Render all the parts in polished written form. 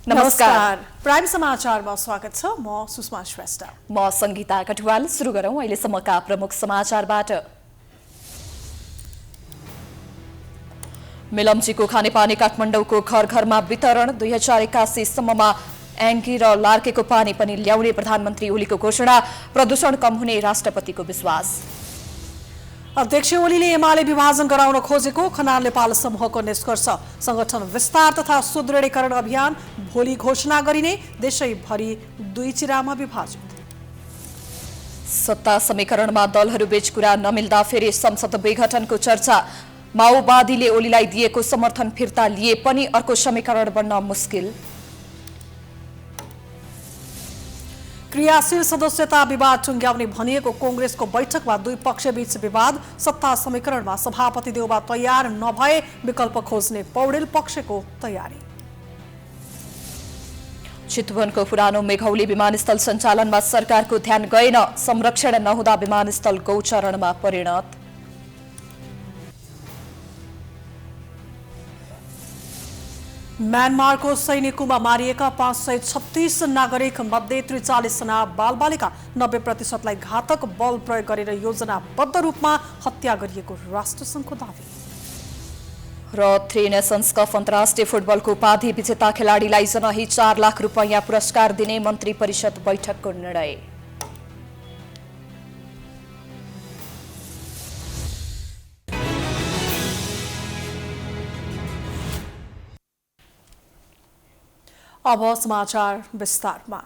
नमस्कार प्राइम समाचारमा स्वागत छ। म सुषमा श्रेष्ठ। म संगीता कटवाल। सुरु गरौं अहिलेसम्मका प्रमुख समाचारबाट। मेलम्चीको खानेपानी काठमाडौँको घर घरमा वितरण। 2081 सम्ममा एङ्की र लार्केको पानी पनि ल्याउने प्रधानमन्त्री ओलीको घोषणा। प्रदूषण कम हुने राष्ट्रपतिको विश्वास। अध्यक्ष ओलीले एमाले विभाजन गराउन खोजेको खनाल नेपाल समूहको निष्कर्ष। संगठन विस्तार तथा सुदृढीकरण अभियान भोलि घोषणा गरिने। देशैभरि 2 चिरामा विभाजित। सत्ता समीकरणमा दलहरूबीच कुरा नमिल्दा फेरि संसद विघटनको चर्चा। माओवादीले ओलीलाई दिएको समर्थन फिर्ता लिए पनि अर्को समीकरण बन्न मुस्किल। क्रियाशील सदस्यता विवाद टुङ्ग्याउने भनिएको कांग्रेसको बैठकमा 2 पक्षबीच विवाद। सत्ता समीकरणमा सभापति देउबा तयार नभए विकल्प खोज्ने पौडेल पक्षको तयारी। चितवनको पुरानो मेघौली विमानस्थल सञ्चालनमा सरकारको ध्यान गएन। संरक्षण नहुँदा विमानस्थल गौचरणमा परिणत। म्यानमारको सैनिकमा मारिएका 536 नागरिक मध्ये 43 जना बालबालिका। 90% घातक बल प्रयोग गरेर योजनाबद्ध रूपमा हत्या गरिएको राष्ट्रसङ्घको दावी। र 3 नेसन्स कप अन्तर्राष्ट्रिय फुटबलको उपाधि विजेता खेलाडीलाई जनही 4 लाख रुपैयाँ पुरस्कार दिने मन्त्री परिषद बैठकको निर्णय। अब समाचार विस्तारमा।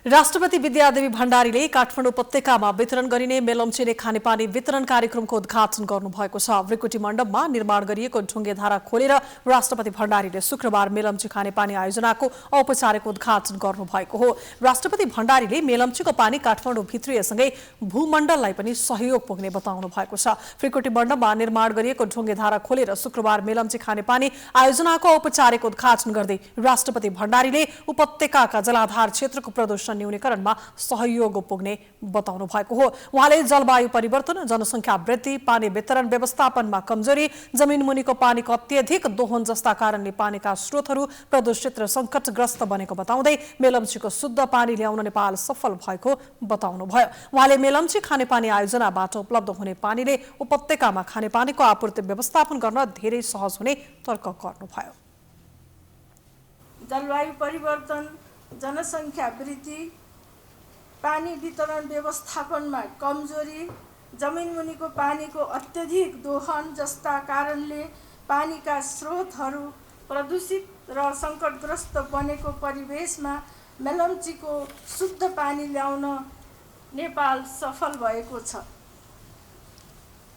राष्ट्रपति विद्यादेवी भण्डारीले काठमाडौँ उपत्यकामा वितरण गरिने मेलम्चीले खानेपानी वितरण कार्यक्रमको उद्घाटन गर्नुभएको छ। भृकुटी मण्डपमा निर्माण गरिएको ढुङ्गेधारा खोलेर राष्ट्रपति भण्डारीले शुक्रबार मेलम्ची खानेपानी आयोजनाको औपचारिक उद्घाटन गर्नुभएको हो। राष्ट्रपति भण्डारीले मेलम्चीको पानी काठमाडौँ भित्रिएसँगै भूमण्डललाई पनि सहयोग पुग्ने बताउनु भएको छ। भृकुटी मण्डपमा निर्माण गरिएको ढुङ्गेधारा खोलेर शुक्रबार मेलम्ची खानेपानी आयोजनाको औपचारिक उद्घाटन गर्दै राष्ट्रपति भण्डारीले उपत्यकाका जलाधार क्षेत्रको प्रदूषण न्यूनीकरणमा सहयोग पुग्ने बताउनु भएको हो। उहाँले जलवायु परिवर्तन, जनसङ्ख्या वृद्धि, पानी वितरण व्यवस्थापनमा कमजोरी, जमिन मुनिको पानीको अत्यधिक दोहन जस्ता कारणले पानीका स्रोतहरू प्रदूषित र सङ्कटग्रस्त बनेको बताउँदै मेलम्चीको शुद्ध पानी ल्याउन नेपाल सफल भएको बताउनुभयो। उहाँले मेलम्ची खानेपानी आयोजनाबाट उपलब्ध हुने पानीले उपत्यकामा खानेपानीको आपूर्ति व्यवस्थापन गर्न धेरै सहज हुने तर्क गर्नुभयो। जलवायु परिवर्तन, जनसङ्ख्या वृद्धि, पानी वितरण व्यवस्थापनमा कमजोरी, जमिन मुनिको पानीको अत्यधिक दोहन जस्ता कारणले पानीका स्रोतहरू प्रदूषित र सङ्कटग्रस्त बनेको परिवेशमा मेलम्चीको शुद्ध पानी ल्याउन नेपाल सफल भएको छ।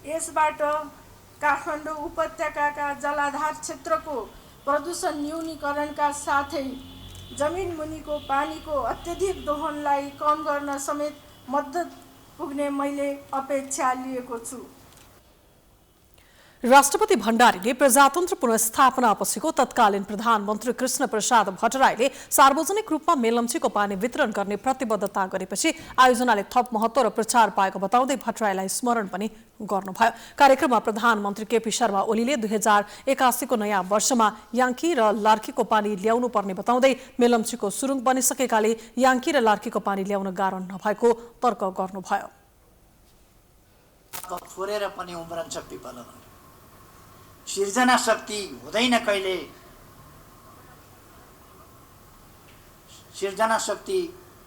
यसबाट काठमाडौँ उपत्यकाका जलाधार क्षेत्रको प्रदूषण न्यूनीकरणका साथै जमिन मुनिको पानीको अत्यधिक दोहनलाई कम गर्न समेत मद्दत पुग्ने मैले अपेक्षा लिएको छु। राष्ट्रपति भण्डारीले प्रजातन्त्र पुनर्स्थापना पछिको तत्कालीन प्रधानमन्त्री कृष्ण प्रसाद भट्टराईले सार्वजनिक रूपमा मेलम्चीको पानी वितरण गर्ने प्रतिबद्धता गरेपछि आयोजनाले थप महत्त्व र प्रचार पाएको बताउँदै भट्टराईलाई स्मरण पनि गर्नुभयो। कार्यक्रममा प्रधानमन्त्री केपी शर्मा ओलीले 2081 को नयाँ वर्षमा याङ्की र लार्कीको पानी ल्याउनु पर्ने बताउँदै मेलम्चीको सुरुङ बनिसकेकाले याङ्की र लार्कीको पानी ल्याउन गाह्रो नभएको तर्क गर्नुभयो। सिर्जना शक्ति हुँदैन कहिले, सिर्जना शक्ति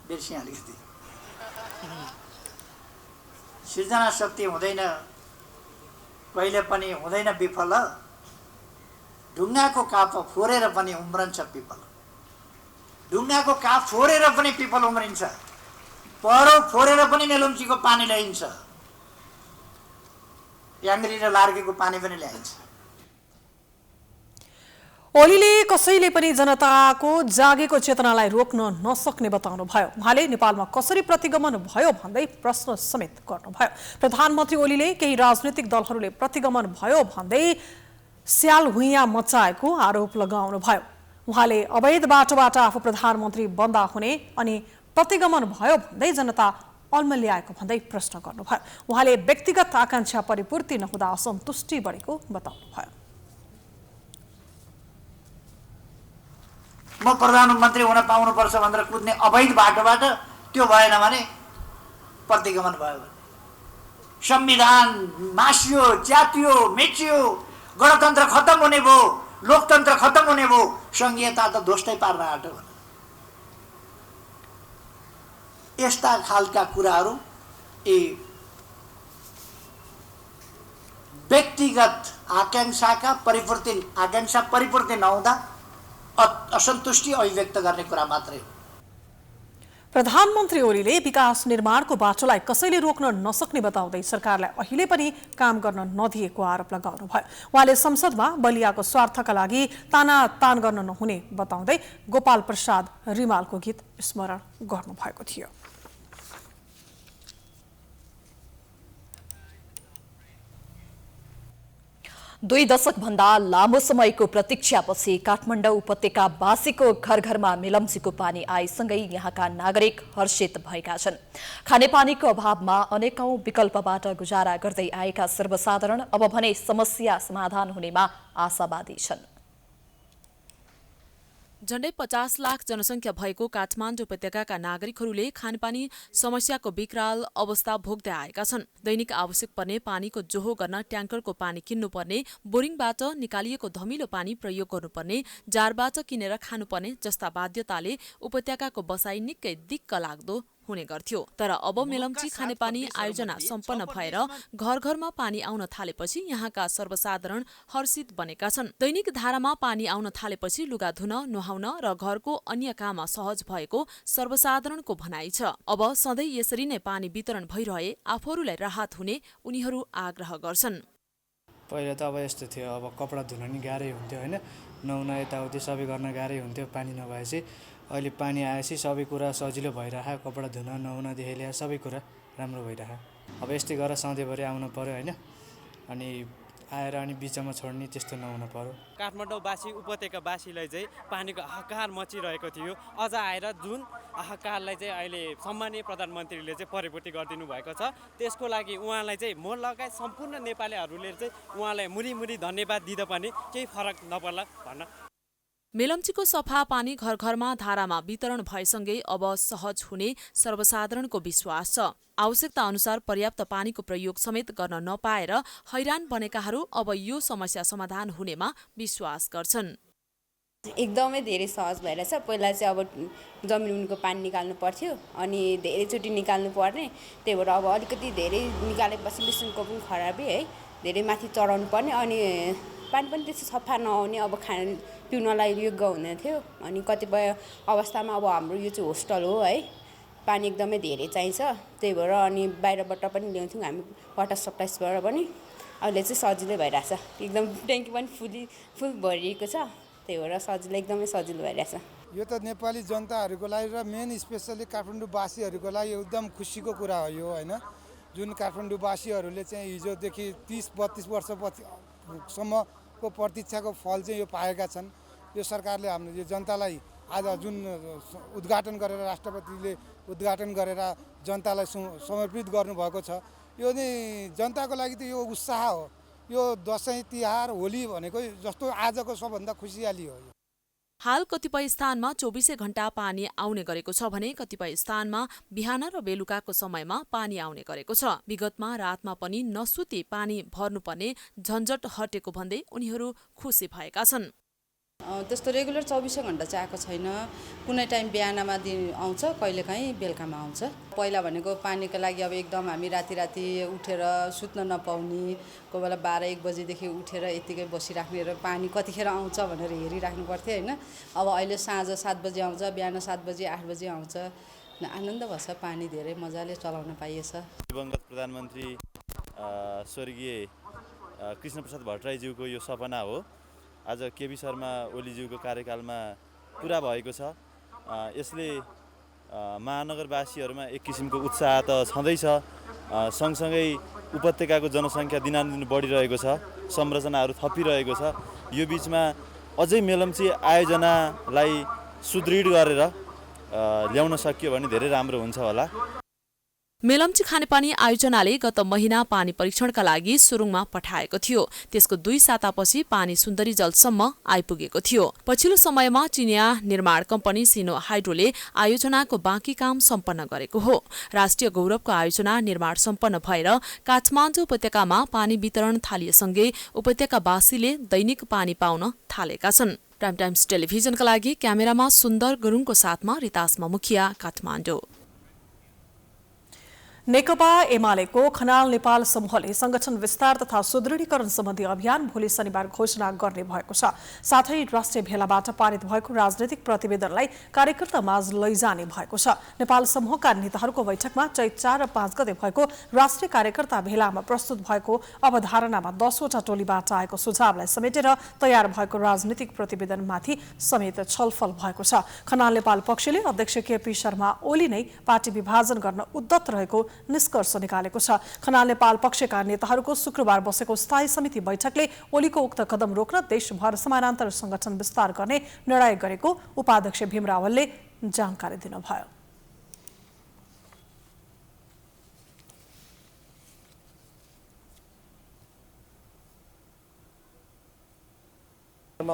बिर्सिएँ अलिकति। सिर्जना शक्ति हुँदैन कहिले पनि हुँदैन विफल। ढुङ्गाको काप फोरेर पनि उम्रन्छ पिपल। ढुङ्गाको काप फोरेर पनि पिपल उम्रिन्छ। पहरो फोरेर पनि मेलम्चीको पानी ल्याइन्छ। याङ्ग्री र लार्कीको पानी पनि ल्याइन्छ। ओलीले कसैले पनि जनताको जागेको चेतनालाई रोक्न नसक्ने बताउनुभयो। उहाँले नेपालमा कसरी प्रतिगमन भयो भन्दै प्रश्न समेत गर्नुभयो। प्रधानमन्त्री ओलीले केही राजनीतिक दलहरूले प्रतिगमन भयो भन्दै स्याल हुइयाँ मचाएको आरोप लगाउनुभयो। उहाँले अवैध बाटोबाट आफू प्रधानमन्त्री बन्दा हुने अनि प्रतिगमन भयो भन्दै जनता अल्मल्याएको भन्दै प्रश्न गर्नुभयो। उहाँले व्यक्तिगत आकांक्षा परिपूर्ति नहुँदा असन्तुष्टि बढेको बताउनुभयो। म प्रधानमन्त्री हुन पाउनुपर्छ भनेर कुद्ने अवैध बाटोबाट त्यो भएन भने प्रतिगमन भयो भने संविधान मासियो, च्यातियो, मेचियो, गणतन्त्र खत्तम हुने भयो, लोकतन्त्र खत्तम हुने भयो, संघीयता त ध्वस्तै पार्न आँट्यो। यस्ता खालका कुराहरू यी व्यक्तिगत आकांक्षा परिपूर्ति नहुँदा असन्तुष्टि अभिव्यक्त गर्ने कुरा मात्रै हो। प्रधानमन्त्री ओलीले विकास निर्माणको बाटोलाई कसैले रोक्न नसक्ने बताउँदै सरकारलाई अहिले पनि काम गर्न नदिएको आरोप लगाउनुभयो। उहाँले संसदमा बलियाको स्वार्थका लागि तानातान गर्न नहुने बताउँदै गोपाल प्रसाद रिमालको गीत स्मरण गर्नुभएको थियो। 2 दशकभन्दा लामो समयको प्रतीक्षापछि काठमाडौँ उपत्यकावासीको घर घरमा मेलम्चीको पानी आएसँगै यहाँका नागरिक हर्षित भएका छन्। खानेपानीको अभावमा अनेकौं विकल्पबाट गुजारा गर्दै आएका सर्वसाधारण अब भने समस्या समाधान हुनेमा आशावादी छन्। झण्डै 50 लाख जनसङ्ख्या भएको काठमाडौँ उपत्यकाका नागरिकहरूले खानेपानी समस्याको विकराल अवस्था भोग्दै आएका छन्। दैनिक आवश्यक पर्ने पानीको जोहो गर्न ट्याङ्करको पानी किन्नुपर्ने, बोरिङबाट निकालिएको धमिलो पानी प्रयोग गर्नुपर्ने, जारबाट किनेर खानुपर्ने जस्ता बाध्यताले उपत्यकाको बसाई निकै दिक्क लाग्दो हुने गर्थ्यो। तर अब मेलम्ची खानेपानी आयोजना सम्पन्न भएर घर घरमा पानी आउन थालेपछि यहाँका सर्वसाधारण हर्षित बनेका छन्। दैनिक धारामा पानी आउन थालेपछि लुगा धुन, नुहाउन र घरको अन्य काम सहज भएको सर्वसाधारणको भनाइ छ। अब सधैँ यसरी नै पानी वितरण भइरहे आफूहरूलाई राहत हुने उनीहरू आग्रह गर्छन्। पहिला त अब यस्तो थियो, अब कपडा धुन नि गाह्रै हुन्थ्यो होइन, नुहाउन यताउति सबै गर्न गाह्रै हुन्थ्यो पानी नभएपछि। अहिले पानी आएपछि सबै कुरा सजिलो भइरह्यो, कपडा धुन नुहाउनदेखि लिएर सबै कुरा राम्रो भइरह्यो। अब यस्तै गरेर सधैँभरि आउनु पर्यो होइन, अनि आएर अनि बिचमा छोड्ने त्यस्तो नहुनु पर्यो। काठमाडौँवासी उपत्यकावासीलाई चाहिँ पानीको हाहाकार मचिरहेको थियो। अझ आएर जुन हाहाकारलाई चाहिँ अहिले सम्मानीय प्रधानमन्त्रीले चाहिँ परिपूर्ति गरिदिनु भएको छ, त्यसको लागि उहाँलाई चाहिँ म लगायत सम्पूर्ण नेपालीहरूले चाहिँ उहाँलाई मुरी धन्यवाद दिँदा पनि केही फरक नपर्ला भन्न। मेलम्चीको सफा पानी घर घरमा धारामा वितरण भएसँगै अब सहज हुने सर्वसाधारणको विश्वास छ। आवश्यकता अनुसार पर्याप्त पानीको प्रयोग समेत गर्न नपाएर हैरान बनेकाहरू अब यो समस्या समाधान हुनेमा विश्वास गर्छन्। एकदमै धेरै सहज भइरहेछ। पहिला चाहिँ अब जमिनको पानी निकाल्नु पर्थ्यो अनि धेरैचोटि निकाल्नु पर्ने, त्यही भएर अब अलिकति धेरै निकालेपछि लिसनको पनि खराबी है, धेरै माथि चढाउनु पर्ने, अनि पानी पनि त्यस्तो सफा नआउने, अब पिउनलाई योग्य हुने थियो। अनि कतिपय अवस्थामा अब हाम्रो यो चाहिँ होस्टल हो है, पानी एकदमै धेरै चाहिन्छ, त्यही भएर अनि बाहिरबाट पनि ल्याउँथ्यौँ हामी वाटर सप्लाइसबाट पनि। अहिले चाहिँ सजिलै भइरहेछ, एकदम ट्याङ्की पनि फुल भरिएको छ, त्यही भएर एकदमै सजिलो भइरहेछ। यो त नेपाली जनताहरूको लागि र मेन स्पेसली काठमाडौँवासीहरूको लागि एकदम खुसीको कुरा हो यो होइन। जुन काठमाडौँवासीहरूले चाहिँ हिजोदेखि 30-32 वर्षसम्मको प्रतीक्षाको फल चाहिँ यो पाएका छन्। यो सरकारले हाम्रो यो जनतालाई आज जुन उद्घाटन गरेर राष्ट्रपतिले उद्घाटन गरेर जनतालाई समर्पित गर्नुभएको छ, यो नै जनताको लागि त यो उत्साह हो। यो दसैँ तिहार होली भनेको जस्तो आजको सबभन्दा खुसियाली हो। हाल कतिपय स्थानमा 24 घण्टा पानी आउने गरेको छ भने कतिपय स्थानमा बिहान र बेलुकाको समयमा पानी आउने गरेको छ। विगतमा रातमा पनि नसुती पानी भर्नुपर्ने झन्झट हटेको भन्दै उनीहरू खुसी भएका छन्। त्यस्तो रेगुलर 24 घण्टा चाहिँ आएको छैन, कुनै टाइम बिहानमा आउँछ, कहिलेकाहीँ बेलुकामा आउँछ। पहिला भनेको पानीको लागि अब एकदम हामी राति उठेर सुत्न नपाउने, कोही बेला 12-1 बजीदेखि उठेर यतिकै बसिराख्ने र पानी कतिखेर आउँछ भनेर हेरिराख्नु पर्थ्यो होइन। अब अहिले साँझ 7 बजी आउँछ, बिहान 7 बजी 8 बजी आउँछ, आनन्द भएछ, पानी धेरै मजाले चलाउन पाइएछ। दिवंगत प्रधानमन्त्री स्वर्गीय कृष्णप्रसाद भट्टराईज्यूको यो सपना हो, आज केपी शर्मा ओलीज्यूको कार्यकालमा पुरा भएको छ। यसले महानगरवासीहरूमा एक किसिमको उत्साह त छँदैछ, सँगसँगै उपत्यकाको जनसङ्ख्या दिनानुदिन बढिरहेको छ, संरचनाहरू थपिरहेको छ। यो बिचमा अझै मेलम्ची आयोजनालाई सुदृढ गरेर ल्याउन सकियो भने धेरै राम्रो हुन्छ होला। मेलम्ची खानेपानी आयोजनाले गत महिना पानी परीक्षणका लागि सुरुङमा पठाएको थियो। त्यसको 2 सातापछि पानी सुन्दरी जलसम्म आइपुगेको थियो। पछिल्लो समयमा चिनिया निर्माण कम्पनी सिनो हाइड्रोले आयोजनाको बाँकी काम सम्पन्न गरेको हो। राष्ट्रिय गौरवको आयोजना निर्माण सम्पन्न भएर काठमाडौँ उपत्यकामा पानी वितरण थालिएसँगै उपत्यकावासीले दैनिक पानी पाउन थालेका छन्। प्राइम टाइम्स टेलिभिजनका लागि क्यामेरामा सुन्दर गुरुङको साथमा रितासमा मुखिया, काठमाडौँ। नेकपा एमालेको खनाल नेपाल समूहले संगठन विस्तार तथा सुदृढीकरण सम्बन्धी अभियान भोलि शनिबार घोषणा गर्ने भएको छ। साथै राष्ट्रिय भेलाबाट पारित भएको राजनैतिक प्रतिवेदनलाई कार्यकर्ता माझ लैजाने भएको छ। नेपाल समूहका नेताहरूको बैठकमा चैत 4 र 5 गते भएको राष्ट्रिय कार्यकर्ता भेलामा प्रस्तुत भएको अवधारणामा 10 वटा टोलीबाट आएको सुझावलाई समेटेर तयार भएको राजनीतिक प्रतिवेदनमाथि समेत छलफल भएको छ। खनाल नेपाल पक्षले अध्यक्ष केपी शर्मा ओली नै पार्टी विभाजन गर्न उद्यत रहेको निष्कर्ष निकालेको छ। खनाल नेपाल पक्षका नेताहरूको शुक्रबार बसेको स्थायी समिति बैठकले ओलीको उक्त कदम रोक्न देशभर समानान्तर संगठन विस्तार गर्ने निर्णय गरेको उपाध्यक्ष भीम रावलले जानकारी दिनुभयो।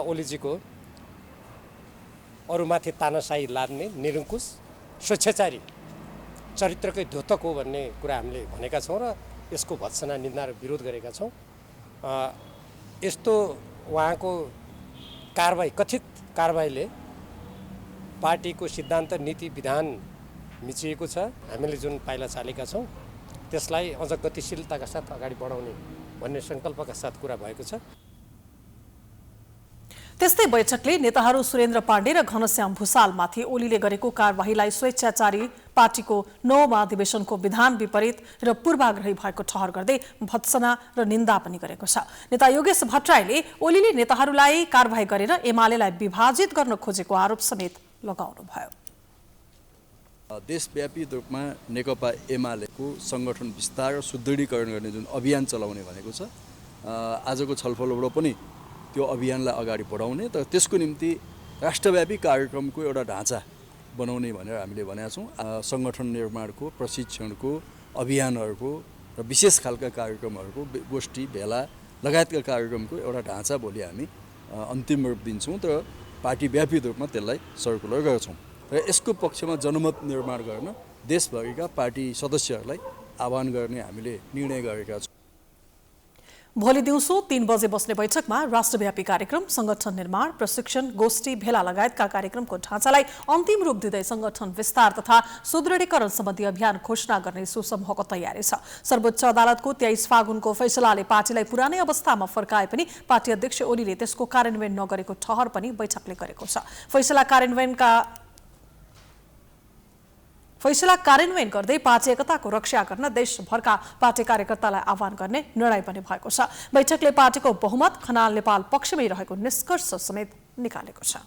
ओलीजीको अरूमाथि तानाशाही लाद्ने निरङ्कुश स्वेच्छाचारी चरित्रकै द्योतक हो भन्ने कुरा हामीले भनेका छौँ र यसको भत्सना, निन्दा र विरोध गरेका छौँ। यस्तो उहाँको कारबाही, कथित कारबाहीले पार्टीको सिद्धान्त, नीति, विधान मिचिएको छ। हामीले जुन पाइला चालेका छौँ त्यसलाई अझ गतिशीलताका साथ अगाडि बढाउने भन्ने सङ्कल्पका साथ कुरा भएको छ। त्यस्तै बैठकले नेताहरू सुरेन्द्र पाण्डे र घनश्याम भुसालमाथि ओलीले गरेको कारबाहीलाई स्वेच्छाचारी, पार्टीको 9 महाधिवेशनको विधान विपरीत र पूर्वाग्रही भएको ठहर गर्दै भत्सना र निन्दा पनि गरेको छ। नेता योगेश भट्टराईले ओलीले नेताहरूलाई कारबाही गरेर एमालेलाई विभाजित गर्न खोजेको आरोप समेत लगाउनुभयो। देशव्यापी रूपमा नेकपा एमालेको संगठन विस्तार र सुदृढीकरण गर्ने जुन अभियान चलाउने भनेको छ, आजको छलफलबाट पनि त्यो अभियानलाई अगाडि बढाउने तर त्यसको निम्ति राष्ट्रव्यापी कार्यक्रमको एउटा ढाँचा बनाउने भनेर हामीले भनेका छौँ। संगठन निर्माणको, प्रशिक्षणको, अभियानहरूको र विशेष खालका कार्यक्रमहरूको गोष्ठी, भेला लगायतका कार्यक्रमको एउटा ढाँचा भोलि हामी अन्तिम रूप दिन्छौँ तर पार्टीव्यापी रूपमा त्यसलाई सर्कुलर गर्छौँ र यसको पक्षमा जनमत निर्माण गर्न देशभरिका पार्टी सदस्यहरूलाई आह्वान गर्ने हामीले निर्णय गरेका छौँ। भोलि दिउँसो 3 बजे बस्ने बैठकमा राष्ट्रव्यापी कार्यक्रम, संगठन निर्माण, प्रशिक्षण, गोष्ठी, भेला लगायतका कार्यक्रमको ढाँचालाई अन्तिम रूप दिँदै संगठन विस्तार तथा सुदृढीकरण सम्बन्धी अभियान घोषणा गर्ने सुसमूहको तयारी छ। सर्वोच्च अदालतको 23 फागुनको फैसलाले पार्टीलाई पुरानै अवस्थामा फर्काए पनि पार्टी अध्यक्ष ओलीले त्यसको कार्यान्वयन नगरेको ठहर पनि बैठकले गरेको छ। फैसला कार्यान्वयन गर्दै पार्टी एकताको रक्षा गर्न देशभरका पार्टी कार्यकर्तालाई आह्वान गर्ने निर्णय पनि भएको छ। बैठकले पार्टीको बहुमत खनाल नेपाल पक्षमै रहेको निष्कर्ष समेत निकालेको छ।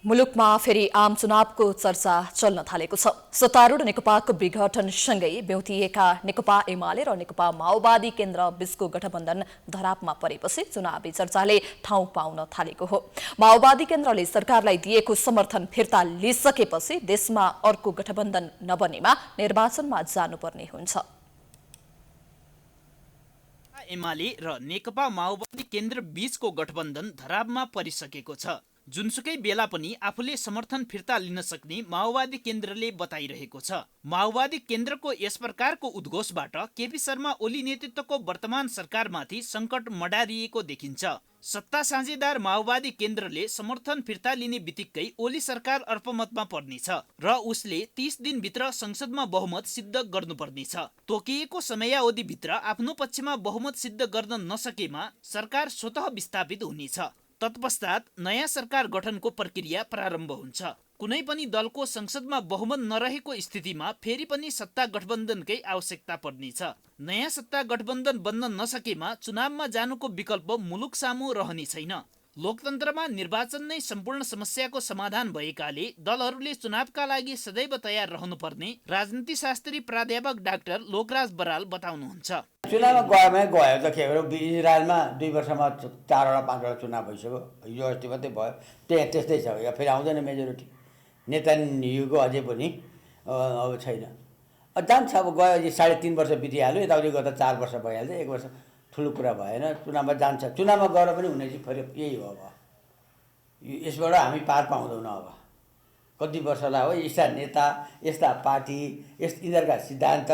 मुलुकमा फेरि आम चुनावको चर्चा चल्न थालेको छ। सत्तारूढ नेकपाको विघटनसँगै बेउतिएका नेकपा एमाले र नेकपा माओवादी केन्द्र बीचको गठबन्धन धरापमा परेपछि चुनावी चर्चाले ठाउँ पाउन थालेको हो। माओवादी केन्द्रले सरकारलाई दिएको समर्थन फिर्ता लिइसकेपछि देशमा अर्को गठबन्धन नबनेमा निर्वाचनमा जानुपर्ने हुन्छ। एमाले र नेकपा माओवादी केन्द्र बीचको गठबन्धन धरापमा परिसकेको छ। जुनसुकै बेला पनि आफूले समर्थन फिर्ता लिन सक्ने माओवादी केन्द्रले बताइरहेको छ। माओवादी केन्द्रको यस प्रकारको उद्घोषबाट केपी शर्मा ओली नेतृत्वको वर्तमान सरकारमाथि सङ्कट मडारिएको देखिन्छ। सत्ता साझेदार माओवादी केन्द्रले समर्थन फिर्ता लिने बित्तिकै ओली सरकार अल्पमतमा पर्नेछ र उसले 30 दिनभित्र संसदमा बहुमत सिद्ध गर्नुपर्नेछ। तोकिएको समयावधिभित्र आफ्नो पक्षमा बहुमत सिद्ध गर्न नसकेमा सरकार स्वतः विस्थापित हुनेछ। तत्पश्चात नयाँ सरकार गठनको प्रक्रिया प्रारम्भ हुन्छ। कुनै पनि दलको संसदमा बहुमत नरहेको स्थितिमा फेरि पनि सत्ता गठबन्धनकै आवश्यकता पर्नेछ। नयाँ सत्ता गठबन्धन बन्न नसकेमा चुनावमा जानुको विकल्प मुलुक सामु रहने छैन। लोकतन्त्रमा निर्वाचन नै सम्पूर्ण समस्याको समाधान भएकाले दलहरूले चुनावका लागि सदैव तयार रहनुपर्ने राजनीतिशास्त्री प्राध्यापक डाक्टर लोकराज बराल बताउनुहुन्छ। चुनावमा गयो त के हो, इजरायलमा 2 वर्षमा 4वटा 5वटा चुनाव भइसक्यो, हिजो अस्ति मात्रै भयो, त्यस्तै छ। या फेरि आउँदैन मेजोरिटी, नेतान्याहुको अझै पनि अब छैन, जान्छ। अब गयो 3.5 वर्ष बितिहाल्यो, यताउति गर्दा 4 वर्ष भइहाल्छ, 1 वर्ष ठुलो कुरा भएन। चुनावमा जान्छ, चुनावमा गएर पनि हुने चाहिँ फेरि यही हो। अब यसबाट हामी पार पाउँदैनौँ। अब कति वर्षलाई हो, यस्ता नेता, यस्ता पार्टी, यिनीहरूका सिद्धान्त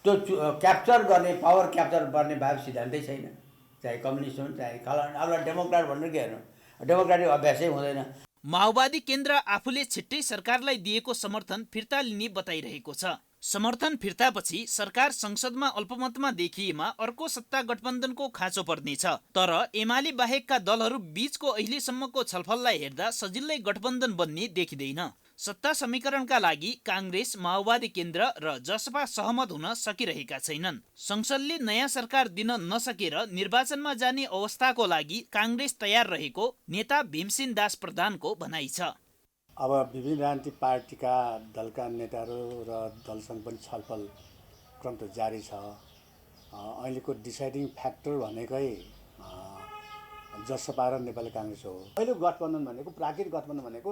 त्यो क्याप्चर गर्ने, पावर क्याप्चर गर्ने भए सिद्धान्तै छैन। चाहे कम्युनिस्ट हुन्, चाहे अब डेमोक्रेट भन्नु के हेर्नु, डेमोक्रेटिक अभ्यासै हुँदैन। माओवादी केन्द्र आफूले छिट्टै सरकारलाई दिएको समर्थन फिर्ता लिने बताइरहेको छ। समर्थन फिर्तापछि सरकार संसदमा अल्पमतमा देखिएमा अर्को सत्ता गठबन्धनको खाँचो पर्नेछ। तर एमाले बाहेकका दलहरू बीचको अहिलेसम्मको छलफललाई हेर्दा सजिलै गठबन्धन बन्ने देखिँदैन। सत्ता समीकरणका लागि काङ्ग्रेस, माओवादी केन्द्र र जसपा सहमत हुन सकिरहेका छैनन्। संसदले नयाँ सरकार दिन नसकेर निर्वाचनमा जाने अवस्थाको लागि काङ्ग्रेस तयार रहेको नेता भीमसेन दास प्रधानको भनाइ छ। अब विभिन्न राजनीतिक पार्टीका दलका नेताहरू र दलसँग पनि छलफल क्रम त जारी छ। अहिलेको डिसाइडिङ फ्याक्टर भनेकै जसपा र नेपाली काङ्ग्रेस हो। अहिले गठबन्धन भनेको, प्राकृतिक गठबन्धन भनेको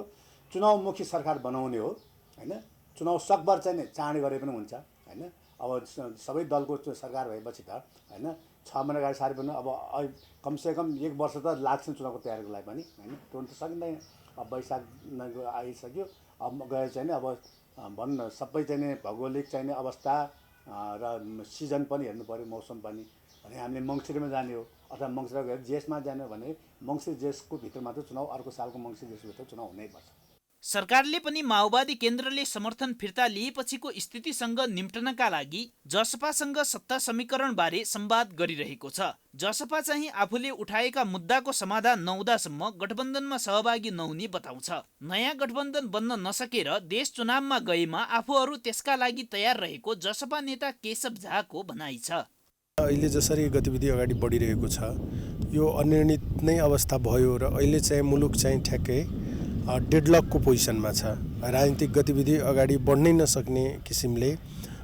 चुनावमुखी सरकार बनाउने हो हैन। चुनाव सकभर चाहिँ चाँडै गरे पनि हुन्छ हैन। अब सबै दलको सरकार भएपछि त हैन 6 महिना अगाडि सारी पनि अब कमसेकम 1 वर्ष त लाग्छ चुनावको तयारीको लागि पनि हैन। तुरन्त सकिँदैन। अब वैशाख आइसक्यो, अब गए चाहिँ अब भन्न सबै चाहिँ भौगोलिक चाहिँ अवस्था र सिजन पनि हेर्नु पर्यो, मौसम पनि। भने हामीले मङ्सिरमा जाने हो अथवा मङ्सिर गएर जेठमा जाने हो भने मङ्सिर जेठको भित्र मात्र चुनाव, अर्को सालको मङ्सिर जेठभित्र चुनाव हुनैपर्छ। सरकारले पनि माओवादी केन्द्रले समर्थन फिर्ता लिएपछिको स्थितिसँग निम्टनका लागि जसपासँग सत्ता समीकरणबारे संवाद गरिरहेको छ। जसपा चाहिँ आफूले उठाएका मुद्दाको समाधान नहुँदासम्म गठबन्धनमा सहभागी नहुने बताउँछ। नयाँ गठबन्धन बन्न नसकेर देश चुनावमा गएमा आफूहरू त्यसका लागि तयार रहेको जसपा नेता केशव झाको भनाइ छ। अहिले जसरी गतिविधि अगाडि बढिरहेको छ, यो अनिर्णित नै अवस्था भयो र अहिले चाहिँ मुलुक चाहिँ ठ्याक्कै डेडलकको पोजिसनमा छ। राजनीतिक गतिविधि अगाडि बढ्नै नसक्ने किसिमले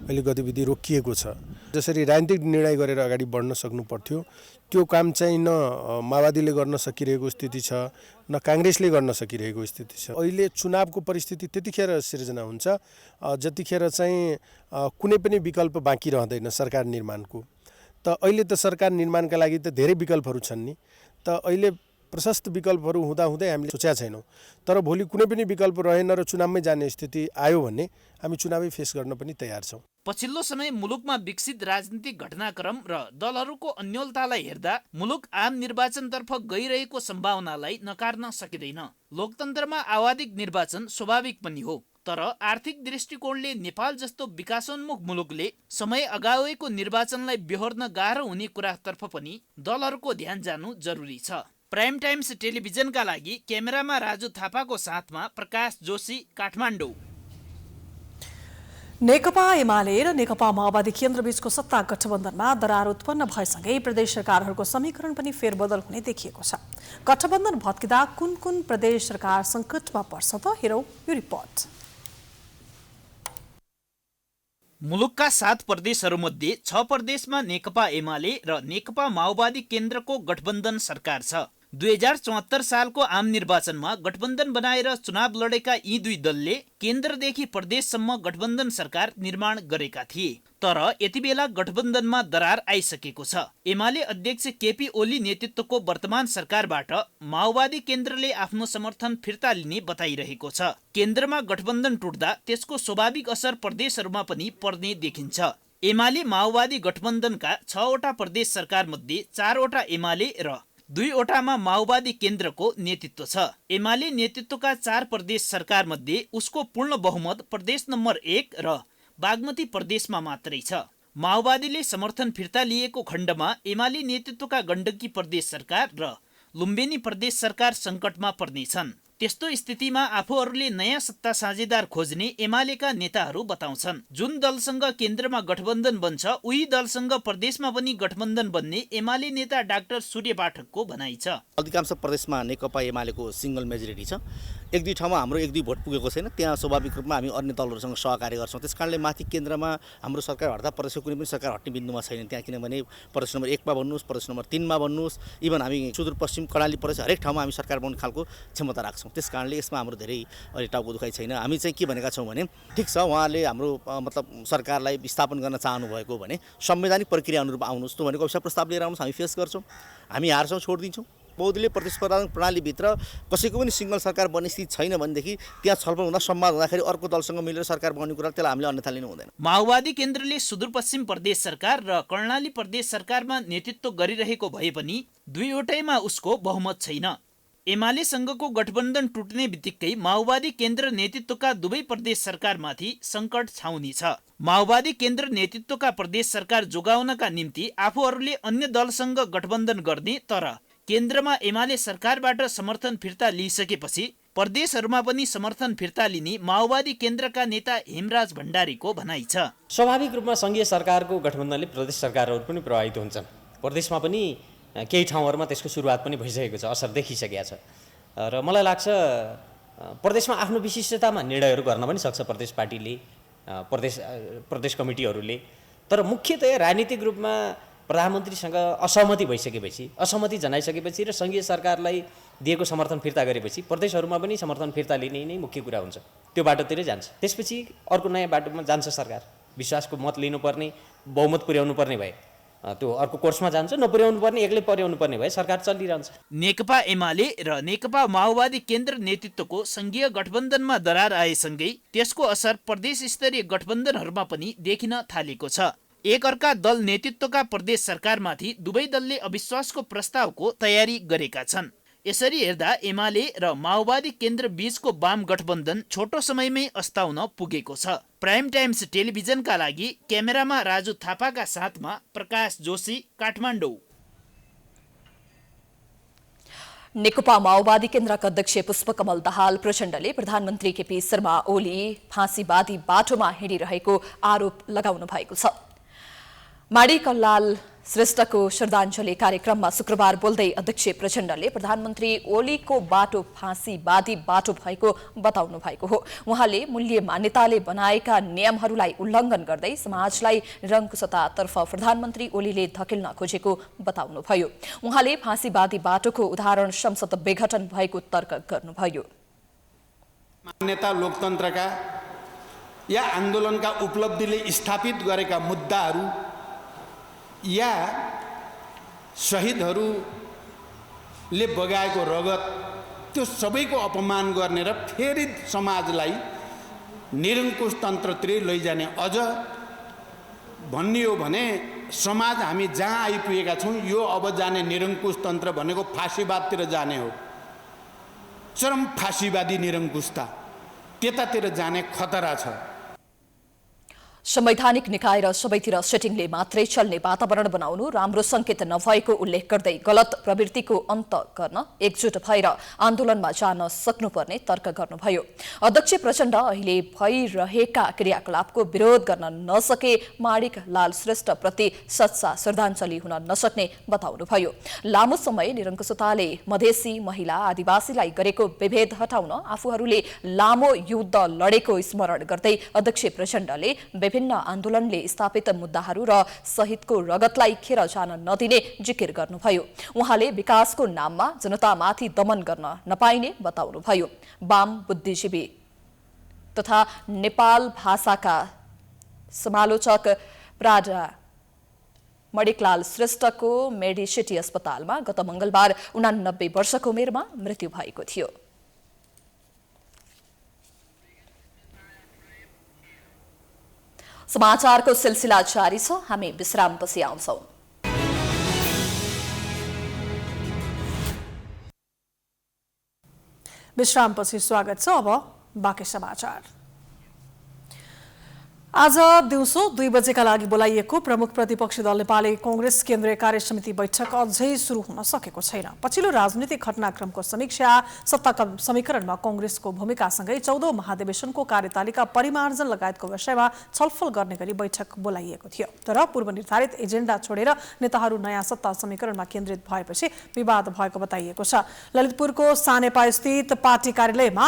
अहिले गतिविधि रोकिएको छ। जसरी राजनीतिक निर्णय गरेर अगाडि बढ्न सक्नु पर्थ्यो, त्यो काम चाहिँ न माओवादीले गर्न सकिरहेको स्थिति छ, न काङ्ग्रेसले गर्न सकिरहेको स्थिति छ। अहिले चुनावको परिस्थिति त्यतिखेर सिर्जना हुन्छ जतिखेर चाहिँ कुनै पनि विकल्प बाँकी रहँदैन सरकार निर्माणको। त अहिले त सरकार निर्माणका लागि त धेरै विकल्पहरू छन् नि, त अहिले प्रशस्त विकल्पहरू हुँदाहुँदै हामीले सोचेका छैनौँ। तर भोलि कुनै पनि विकल्प रहेन र चुनावमै जाने स्थिति आयो भने हामी चुनावै फेस गर्न पनि तयार छौँ। पछिल्लो समय मुलुकमा विकसित राजनीतिक घटनाक्रम र दलहरूको अन्योलतालाई हेर्दा मुलुक आम निर्वाचनतर्फ गइरहेको सम्भावनालाई नकार्न सकिँदैन। लोकतन्त्रमा आवधिक निर्वाचन स्वाभाविक पनि हो, तर आर्थिक दृष्टिकोणले नेपाल जस्तो विकासोन्मुख मुलुकले समय अगावैको निर्वाचनलाई बेहोर्न गाह्रो हुने कुरातर्फ पनि दलहरूको ध्यान जानु जरुरी छ। प्राइम टाइम्स टेलिभिजनका लागि क्यामेरामा राजु थापाको साथमा प्रकाश जोशी, काठमाडौँ। नेकपा एमाले र नेकपा माओवादी केन्द्रबीचको सत्ता गठबन्धनमा दरार उत्पन्न भएसँगै प्रदेश सरकारहरूको समीकरण पनि फेरबदल हुने देखिएको छ। गठबन्धन भत्किँदा कुन कुन प्रदेश सरकार सङ्कटमा पर्छ त? हेरौँ यो रिपोर्ट। मुलुकका 7 प्रदेशहरूमध्ये 6 प्रदेशमा नेकपा एमाले र नेकपा माओवादी केन्द्रको गठबन्धन सरकार छ। 2074 सालको आम निर्वाचनमा गठबन्धन बनाएर चुनाव लडेका यी दुई दलले केन्द्रदेखि प्रदेशसम्म गठबन्धन सरकार निर्माण गरेका थिए। तर यति बेला गठबन्धनमा दरार आइसकेको छ। एमाले अध्यक्ष केपी ओली नेतृत्वको वर्तमान सरकारबाट माओवादी केन्द्रले आफ्नो समर्थन फिर्ता लिने बताइरहेको छ। केन्द्रमा गठबन्धन टुट्दा त्यसको स्वाभाविक असर प्रदेशहरूमा पनि पर्ने देखिन्छ। एमाले माओवादी गठबन्धनका 6वटा प्रदेश सरकार मध्ये 4वटा एमाले र 2वटामा माओवादी केन्द्रको नेतृत्व छ। एमाले नेतृत्वका 4 प्रदेश सरकार मध्ये उसको पूर्ण बहुमत प्रदेश नम्बर 1 र बागमती प्रदेशमा मात्रै छ। माओवादीले समर्थन फिर्ता लिएको खण्डमा एमाले नेतृत्वका गण्डकी प्रदेश सरकार र लुम्बिनी प्रदेश सरकार सङ्कटमा पर्नेछन्। त्यस्तो स्थितिमा आफूहरूले नयाँ सत्ता साझेदार खोज्ने एमालेका नेताहरू बताउँछन्। जुन दलसँग केन्द्रमा गठबन्धन बन्छ उही दलसँग प्रदेशमा पनि गठबन्धन बन्ने एमाले नेता डाक्टर सूर्य पाठकको भनाइ छ। अधिकांश प्रदेशमा नेकपा एमालेको सिंगल मेजोरिटी छ। एक दुई ठाउँमा हाम्रो एक दुई भोट पुगेको छैन, त्यहाँ स्वाभाविक रूपमा हामी अन्य दलहरूसँग सहकार्य गर्छौँ। त्यसकारणले माथि केन्द्रमा हाम्रो सरकार हट्दा प्रदेशको कुनै पनि सरकार हट्ने बिन्दुमा छैन त्यहाँ, किनभने प्रदेश नम्बर 1 मा भन्नुहोस्, प्रदेश नम्बर 3 मा भन्नुहोस्, इभन हामी सुदूरपश्चिम कर्णाली प्रदेश हरेक ठाउँमा हामी सरकार बनाउने खालको क्षमता राख्छौँ। त्यसकारणले यसमा हाम्रो धेरै अहिले टाउको दुखाइ छैन। हामी चाहिँ के भनेका छौँ भने ठिक छ, उहाँले हाम्रो मतलब सरकारलाई विस्थापन गर्न चाहनुभएको भने संवैधानिक प्रक्रिया अनुरूप आउनुहोस्, त्यो भनेको अभिशाप प्रस्ताव लिएर आउनुहोस्, हामी फेस गर्छौँ। हामी हार्छौँ, छोडिदिन्छौँ। बहुदलीय प्रतिस्पर्धात्मक प्रणालीभित्र कसैको पनि सिङ्गल सरकार बन्ने स्थिति छैन भनेदेखि त्यहाँ छलफल हुँदा संवाद हुँदाखेरि अर्को दलसँग मिलेर सरकार बन्ने कुरा त्यसलाई हामीले अन्यथा लिनु हुँदैन। माओवादी केन्द्रले सुदूरपश्चिम प्रदेश सरकार र कर्णाली प्रदेश सरकारमा नेतृत्व गरिरहेको भए पनि दुईवटैमा उसको बहुमत छैन। एमालेसँगको गठबन्धन टुट्ने बित्तिकै माओवादी केन्द्र नेतृत्वका दुवै प्रदेश सरकारमाथि सङ्कट छाउनी छ। माओवादी केन्द्र नेतृत्वका प्रदेश सरकार जोगाउनका निम्ति आफूहरूले अन्य दलसँग गठबन्धन गर्ने, तर केन्द्रमा एमाले सरकारबाट समर्थन फिर्ता लिइसकेपछि प्रदेशहरूमा पनि समर्थन फिर्ता लिने माओवादी केन्द्रका नेता हेमराज भण्डारीको भनाइ छ। स्वाभाविक रूपमा सङ्घीय सरकारको गठबन्धनले प्रदेश सरकारहरू पनि प्रभावित हुन्छन्। प्रदेशमा पनि केही ठाउँहरूमा त्यसको सुरुवात पनि भइसकेको छ, असर देखिसकेको छ। र मलाई लाग्छ प्रदेशमा आफ्नो विशिष्टतामा निर्णयहरू गर्न पनि सक्छ प्रदेश पार्टीले, प्रदेश कमिटीहरूले। तर मुख्यतया राजनीतिक रूपमा प्रधानमन्त्रीसँग असहमति भइसकेपछि, असहमति जनाइसकेपछि र सङ्घीय सरकारलाई दिएको समर्थन फिर्ता गरेपछि प्रदेशहरूमा पनि समर्थन फिर्ता लिने नै मुख्य कुरा हुन्छ। त्यो बाटोतिरै जान्छ। त्यसपछि अर्को नयाँ बाटोमा जान्छ सरकार। विश्वासको मत लिनुपर्ने, बहुमत पुर्याउनु पर्ने भए त्यो अर्को कोर्समा जान्छ, नपुर्याउनु पर्ने एक्लै पुर्याउनु पर्ने भए सरकार चलिरहन्छ। नेकपा एमाले र नेकपा माओवादी केन्द्र नेतृत्वको सङ्घीय गठबन्धनमा दरार आएसँगै त्यसको असर प्रदेश स्तरीय गठबन्धनहरूमा पनि देखिन थालेको छ। एकअर्का दल नेतृत्वका प्रदेश सरकारमाथि दुवै दलले अविश्वासको प्रस्तावको तयारी गरेका छन्। यसरी हेर्दा एमाले र माओवादी केन्द्र बीचको वाम गठबन्धन छोटो समयमै अस्ताउन पुगेको छ। प्राइम टाइम्स टेलिभिजनका लागि क्यामेरामा राजु थापाका साथमा प्रकाश जोशी, काठमाडौँ। नेकपा माओवादी केन्द्रका अध्यक्ष पुष्पकमल दाहाल प्रचण्डले प्रधानमन्त्री केपी शर्मा ओली फाँसीवादी बाटोमा हिँडिरहेको आरोप लगाउनु भएको छ। माणिकलाल श्रेष्ठको श्रद्धाञ्जली कार्यक्रममा शुक्रबार बोल्दै अध्यक्ष प्रचण्डले प्रधानमन्त्री ओलीको बाटो फाँसीवादी बाटो भएको बताउनु भएको हो। उहाँले मूल्य मान्यताले बनाएका नियमहरूलाई उल्लङ्घन गर्दै समाजलाई निरङ्कुशतातर्फ प्रधानमन्त्री ओलीले धकेल्न खोजेको बताउनुभयो। उहाँले फाँसीवादी बाटोको उदाहरण संसद विघटन भएको तर्क गर्नुभयो। मान्यता लोकतन्त्रका या आन्दोलनका उपलब्धिले स्थापित गरेका मुद्दाहरू या शहीदहरूले बगाएको रगत, त्यो सबैको अपमान गर्ने र फेरि समाजलाई निरङ्कुश तन्त्रतिर लैजाने। अझ भन्ने हो भने समाज हामी जहाँ आइपुगेका छौँ यो अब जाने निरङ्कुश तन्त्र भनेको फाँसीवादतिर जाने हो। चरम फाँसीवादी निरङ्कुशता, त्यतातिर जाने खतरा छ। संवैधानिक निकाय र सबैतिर सेटिङले मात्रै चल्ने वातावरण बनाउनु राम्रो संकेत नभएको उल्लेख गर्दै गलत प्रवृत्तिको अन्त गर्न एकजुट भएर आन्दोलनमा जान सक्नुपर्ने तर्क गर्नुभयो। अध्यक्ष प्रचण्ड अहिले भइरहेका क्रियाकलापको विरोध गर्न नसके माणिकलाल श्रेष्ठप्रति सच्चा श्रद्धाञ्जली हुन नसक्ने बताउनुभयो। लामो समय निरङ्कुशताले मधेसी, महिला, आदिवासीलाई गरेको विभेद हटाउन आफूहरूले लामो युद्ध लडेको स्मरण गर्दै अध्यक्ष प्रचण्डले विभिन्न आन्दोलनले स्थापित मुद्दाहरू र शहीदको रगतलाई खेर जान नदिने जिकिर गर्नुभयो। उहाँले विकासको नाममा जनतामाथि दमन गर्न नपाइने बताउनुभयो। वाम बुद्धिजीवी तथा नेपाल भाषाका समालोचक प्राडा मणिकलाल श्रेष्ठको मेडिसिटी अस्पतालमा गत मंगलबार 89 वर्षको उमेरमा मृत्यु भएको थियो। समाचारको सिलसिला जारी छ। हामी विश्रामपछि आउँछौं। विश्रामपछि स्वागत छ। अब बाँकी समाचार। आज दिउँसो 2 बजेका लागि बोलाइएको प्रमुख प्रतिपक्षी दल नेपाली कांग्रेस केन्द्रीय कार्य समिति बैठक अझै सुरु हुन सकेको छैन। पछिल्लो राजनीतिक घटनाक्रमको समीक्षा, सत्ता समीकरणमा कांग्रेसको भूमिकासँगै 14औं महाधिवेशनको कार्यतालिका परिमार्जन लगायतको विषयमा छलफल गर्ने गरी बैठक बोलाइएको थियो। तर पूर्व निर्धारित एजेन्डा छोडेर नेताहरू नयाँ सत्ता समीकरणमा केन्द्रित भएपछि विवाद भएको बताइएको छ। ललितपुरको सानेपा स्थित पार्टी कार्यालयमा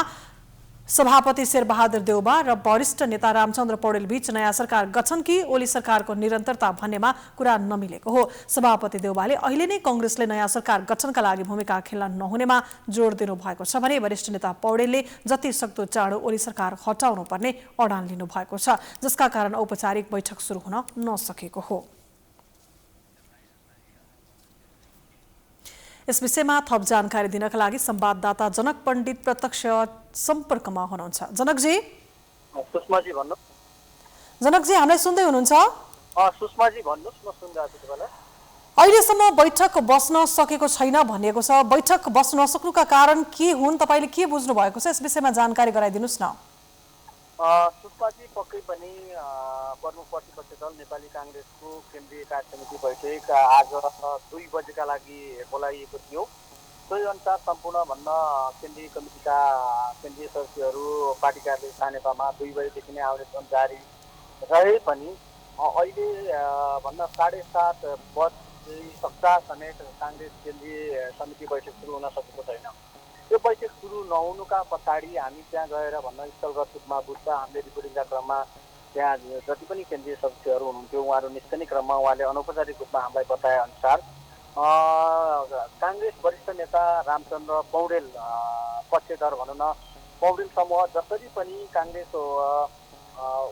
सभापति शेरबहादुर देउबा र वरिष्ठ नेता रामचन्द्र पौडेल बीच नयाँ सरकार गठन कि ओली सरकारको निरन्तरता भन्नेमा कुरा नमिलेको हो। सभापति देउबाले अहिले नै कांग्रेसले नयाँ सरकार गठनका लागि भूमिका खेल्न नहुनेमा जोड दिनु भएको छ भने वरिष्ठ नेता पौडेलले जति सक्दो चाँडो ओली सरकार हटाउनु पर्ने अडान लिनु भएको छ, जसका कारण औपचारिक बैठक सुरु हुन नसकेको हो। यस विषयमा थप जानकारी दिनका लागि संवाददाता जनक पण्डित प्रत्यक्ष सम्पर्कमा हुनुहुन्छ। जनकजी, सुषमाजी भन्नु। जनकजी, हामीलाई सुन्दै हुनुहुन्छ? सुषमाजी भन्नुहोस्, म सुनिरहेको छु तपाईँलाई। अहिलेसम्म बैठक बस्न सकेको छैन भनिएको छ। बैठक बस्न नसक्नुका कारण के हुन्, तपाईँले के बुझ्नु भएको छ, यस विषयमा जानकारी गराइदिनुस् न। सुषमाजी, पक्कै पनि प्रमुख प्रतिपक्षी दल नेपाली कांग्रेसको केन्द्रीय कार्य समिति बैठक आज 2 बजेका लागि बोलाइएको थियो। सोही अनुसार सम्पूर्ण भन्न केन्द्रीय कमिटीका केन्द्रीय सदस्यहरू पार्टी कार्यालय सानेपामा 2 बजेदेखि नै आउने क्रम जारी रहे पनि अहिले भन्न 7:30 बजिसक्दा समेत कांग्रेस केन्द्रीय समिति बैठक सुरु हुन सकेको छैन। यो बैठक सुरु नहुनुका पछाडि हामी त्यहाँ गएर भन्न स्थलगत रूपमा बुझ्दा हामीले रिपोर्टिङका क्रममा त्यहाँ जति पनि केन्द्रीय सदस्यहरू हुनुहुन्थ्यो उहाँहरू निस्कने क्रममा उहाँले अनौपचारिक रूपमा हामीलाई बताए अनुसार कांग्रेस वरिष्ठ नेता रामचन्द्र पौडेल पक्षधर भनौँ न, पौडेल समूह जसरी पनि कांग्रेस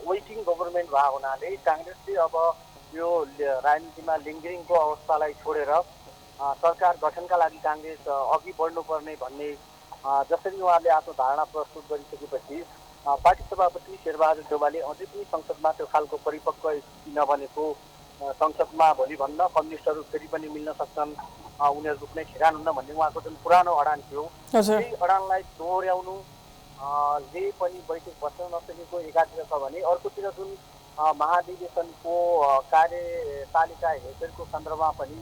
वेटिङ गभर्मेन्ट भएको हुनाले कांग्रेसले अब यो राजनीतिमा लिङ्गरिङको अवस्थालाई छोडेर सरकार गठनका लागि कांग्रेस अघि बढ्नुपर्ने भन्ने जसरी उहाँले आफ्नो धारणा प्रस्तुत गरिसकेपछि पार्टी सभापति शेरबहादुर देउबाले अझै पनि संसदमा त्यो खालको परिपक्व स्थिति नबनेको, संसदमा भोलि भन्न कम्युनिस्टहरू फेरि पनि मिल्न सक्छन्, उनीहरू रुक्ने ठेगान हुन्न भन्ने उहाँको जुन पुरानो अडान थियो, त्यही अडानलाई दोहोर्याउनु ले पनि बैठक बस्न नसकेको एकातिर छ भने अर्कोतिर जुन महाधिवेशनको कार्यतालिका हेरफेरको सन्दर्भमा पनि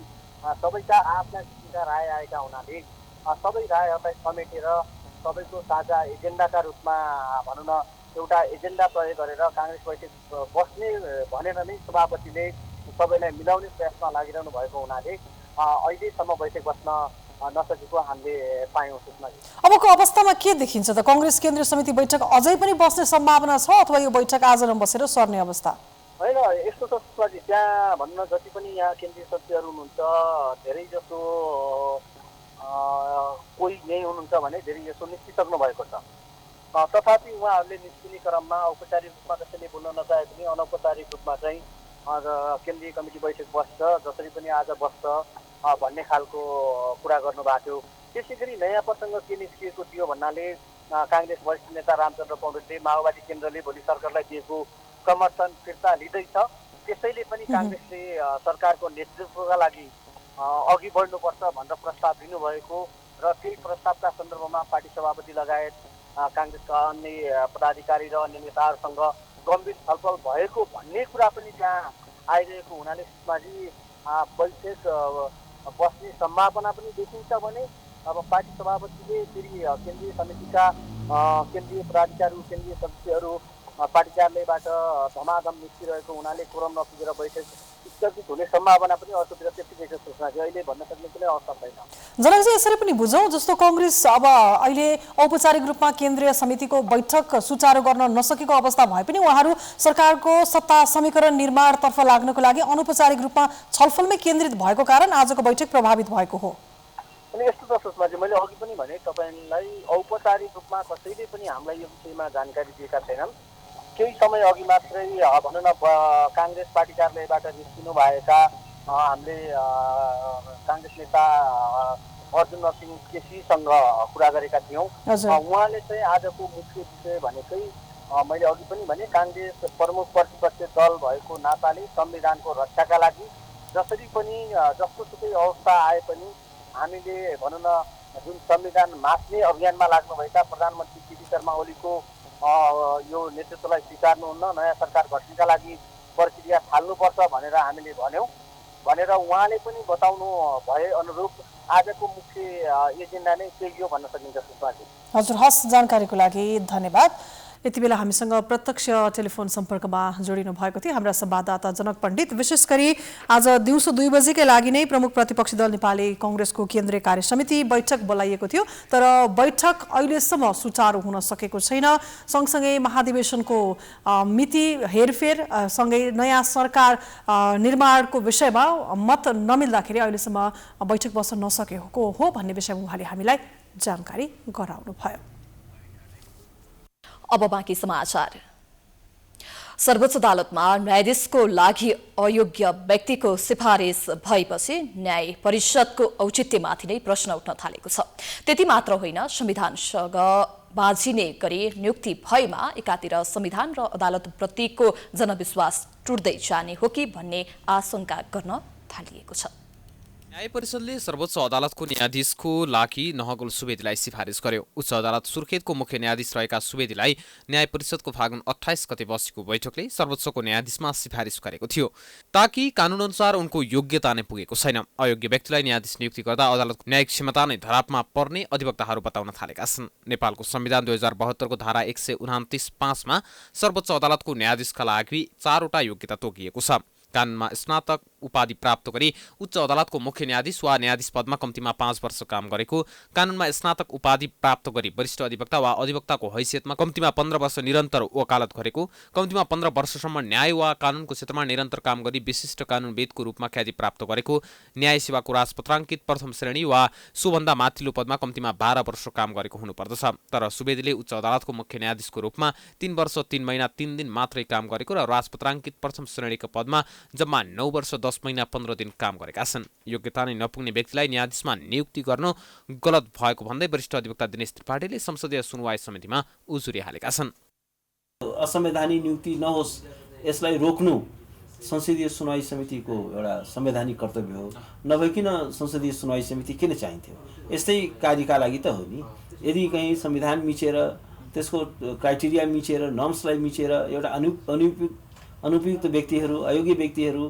सबैका आफ्ना किसिमका राय आएका हुनाले सबै रायहरूलाई समेटेर सबैको साझा एजेन्डाका रूपमा भनौँ न एउटा एजेन्डा प्रयोग गरेर कांग्रेस बैठक बस्ने भनेर नै सभापतिले सबैलाई मिलाउने प्रयासमा लागिरहनु भएको हुनाले अहिलेसम्म बैठक बस्न नसकेको हामीले पायौँ। अबको अवस्थामा के देखिन्छ त? कांग्रेस केन्द्रीय समिति बैठक अझै पनि बस्ने सम्भावना छ अथवा यो बैठक आज नबसेर सर्ने अवस्था? होइन, यस्तो छ सुषमाजी, त्यहाँ भन्न जति पनि यहाँ केन्द्रीय सदस्यहरू हुनुहुन्छ धेरै जसो कोही यही हुनुहुन्छ भने धेरै जसो निस्किसक्नु भएको छ। तथापि उहाँहरूले निस्किने क्रममा औपचारिक रूपमा कसैले बोल्न नचाहे पनि अनौपचारिक रूपमा चाहिँ केन्द्रीय कमिटी बैठक बस्छ, जसरी पनि आज बस्छ भन्ने खालको कुरा गर्नुभएको थियो। त्यसै गरी नयाँ प्रसङ्ग के निस्किएको थियो भन्नाले कांग्रेस वरिष्ठ नेता रामचन्द्र पौडेलले माओवादी केन्द्रले भोलि सरकारलाई दिएको समर्थन फिर्ता लिँदैछ, त्यसैले पनि कांग्रेसले सरकारको नेतृत्वका लागि अघि बढ्नुपर्छ भनेर प्रस्ताव दिनुभएको र त्यही प्रस्तावका सन्दर्भमा पार्टी सभापति लगायत कांग्रेसका अन्य पदाधिकारी र अन्य नेताहरूसँग गम्भीर छलफल भएको भन्ने कुरा पनि त्यहाँ आइरहेको हुनाले सुषमाजी बैठक बस्ने सम्भावना पनि देखिन्छ भने अब पार्टी सभापतिले फेरि केन्द्रीय समितिका केन्द्रीय पदाधिकारी केन्द्रीय सदस्यहरू पार्टी कार्यालयबाट धमाधम निस्किरहेको हुनाले कोरम नपुगेर बैठक स्थगित हुने सम्भावना पनि अर्कोतिर त्यतिकै छ सुषमाजी, अहिले भन्न सक्ने कुनै अवस्था छैन। जनकजी, यसरी पनि बुझौँ जस्तो कांग्रेस अब अहिले औपचारिक रूपमा केन्द्रीय समितिको बैठक सुचारू गर्न नसकेको अवस्था भए पनि उहाँहरू सरकारको सत्ता समीकरण निर्माणतर्फ लाग्नको लागि अनौपचारिक रूपमा छलफलमै केन्द्रित भएको कारण आजको बैठक प्रभावित भएको हो। अनि यस्तो छ सुषमाजी, मैले अघि पनि भने तपाईँलाई औपचारिक रूपमा कसैले पनि हामीलाई यो विषयमा जानकारी दिएका छैनन्। केही समय अघि मात्रै भनौँ न कांग्रेस पार्टी कार्यालयबाट निस्किनु भएका हामीले कांग्रेस नेता अर्जुन नरसिंह केसीसँग कुरा गरेका थियौँ। उहाँले चाहिँ आजको मुख्य विषय भनेकै मैले अघि पनि भने कांग्रेस प्रमुख प्रतिपक्षी दल भएको नाताले संविधानको रक्षाका लागि जसरी पनि जस्तोसुकै अवस्था आए पनि हामीले भनौँ न जुन संविधान मास्ने अभियानमा लाग्नुभएका प्रधानमन्त्री केपी शर्मा ओलीको यो नेतृत्वलाई स्वीकार्नुहुन्न, नयाँ सरकार गठनका लागि प्रक्रिया थाल्नुपर्छ भनेर हामीले भन्यौँ भनेर उहाँले पनि बताउनु भए अनुरूप आजको मुख्य एजेन्डा नै त्यही हो भन्न सकिन्छ सुषमाजी। हजुर, हस्, जानकारीको लागि धन्यवाद। यति बेला हामीसँग प्रत्यक्ष टेलिफोन सम्पर्कमा जोडिनु भएको थियो हाम्रा संवाददाता जनक पण्डित। विशेष गरी आज दिउँसो 2 बजेकै लागि नै प्रमुख प्रतिपक्षी दल नेपाली कांग्रेसको केन्द्रीय कार्य समिति बैठक बोलाइएको थियो, तर बैठक अहिलेसम्म सुचारू हुन सकेको छैन। सँगसँगै महाधिवेशनको मिति हेरफेर सँगै नयाँ सरकार निर्माणको विषयमा मत नमिल्दाखेरि अहिलेसम्म बैठक बस्न नसकेको हो भन्ने विषयमा उहाँले हामीलाई जानकारी गराउनुभयो। अब बाँकी समाचार। सर्वोच्च अदालतमा न्यायाधीशको लागि अयोग्य व्यक्तिको सिफारिस भएपछि न्याय परिषदको औचित्यमाथि नै प्रश्न उठ्न थालेको छ। त्यति मात्र होइन, संविधानसँग बाझिने गरी नियुक्ति भएमा एकातिर संविधान र अदालतप्रतिको जनविश्वास टुट्दै जाने हो कि भन्ने आशंका गर्न थालिएको छ। न्याय परिषदले सर्वोच्च अदालतको न्यायाधीशको लागि नहगोल सुवेदीलाई सिफारिस गर्यो। उच्च अदालत सुर्खेतको मुख्य न्यायाधीश रहेका सुवेदीलाई न्याय परिषदको फागुन 28 गते बसेको बैठकले सर्वोच्चको न्यायाधीशमा सिफारिस गरेको थियो, ताकि कानूनअनुसार उनको योग्यता नै पुगेको छैन। अयोग्य व्यक्तिलाई न्यायाधीश नियुक्ति गर्दा अदालतको न्यायिक क्षमता नै धरापमा पर्ने अधिवक्ताहरू बताउन थालेका छन्। नेपालको संविधान 2072 को धारा 129(5) मा सर्वोच्च अदालतको न्यायाधीशका लागि 4 वटा योग्यता तोकिएको छ। कानूनमा स्नातक उपाधि प्राप्त गरी उच्च अदालतको मुख्य न्यायाधीश वा न्यायाधीश पदमा कम्तीमा 5 वर्ष काम गरेको, कानूनमा स्नातक उपाधि प्राप्त गरी वरिष्ठ अधिवक्ता वा अधिवक्ताको हैसियतमा कम्तीमा 15 वर्ष निरन्तर वकालत गरेको, कम्तीमा 15 वर्षसम्म न्याय वा कानूनको क्षेत्रमा निरन्तर काम गरी विशिष्ट कानूनविदको रूपमा ख्याति प्राप्त गरेको, न्याय सेवाको राजपत्राङ्कित प्रथम श्रेणी वा सोभन्दा माथिल्लो पदमा कम्तीमा 12 वर्ष काम गरेको हुनुपर्दछ। तर सुवेदीले उच्च अदालतको मुख्य न्यायाधीशको रूपमा 3 वर्ष 3 महिना 3 दिन मात्रै काम गरेको र राजपत्राङ्कित प्रथम श्रेणीको पदमा जम्मा 9 वर्ष 10 महिना 15 दिन काम गरेका छन्। योग्यता नै नपुग्ने व्यक्तिलाई न्यायाधीशमा नियुक्ति गर्नु गलत भएको भन्दै वरिष्ठ अधिवक्ता दिनेश त्रिपाठीले संसदीय सुनवाई समितिमा उजुरी हालेका छन्। असंवैधानिक नियुक्ति नहोस्, यसलाई रोक्नु संसदीय सुनवाई समितिको एउटा संवैधानिक कर्तव्य हो। नभइकन संसदीय सुनवाई समिति किन चाहिन्थ्यो? यस्तै कार्यका लागि त हो नि। यदि कहीँ संविधान मिचेर, त्यसको क्राइटेरिया मिचेर, नर्म्सलाई मिचेर एउटा अनुपयुक्त व्यक्तिहरू, अयोग्य व्यक्तिहरू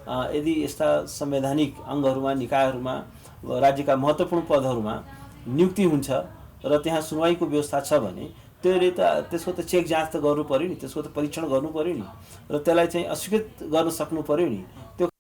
यदि यस्ता संवैधानिक अङ्गहरूमा, निकायहरूमा, राज्यका महत्त्वपूर्ण पदहरूमा नियुक्ति हुन्छ र त्यहाँ सुनवाईको व्यवस्था छ भने त्यसको त चेक जाँच त गर्नु पर्यो नि, त्यसको त परीक्षण गर्नु पर्यो नि, र त्यसलाई चाहिँ अस्वीकृत गर्न सक्नु पर्यो नि।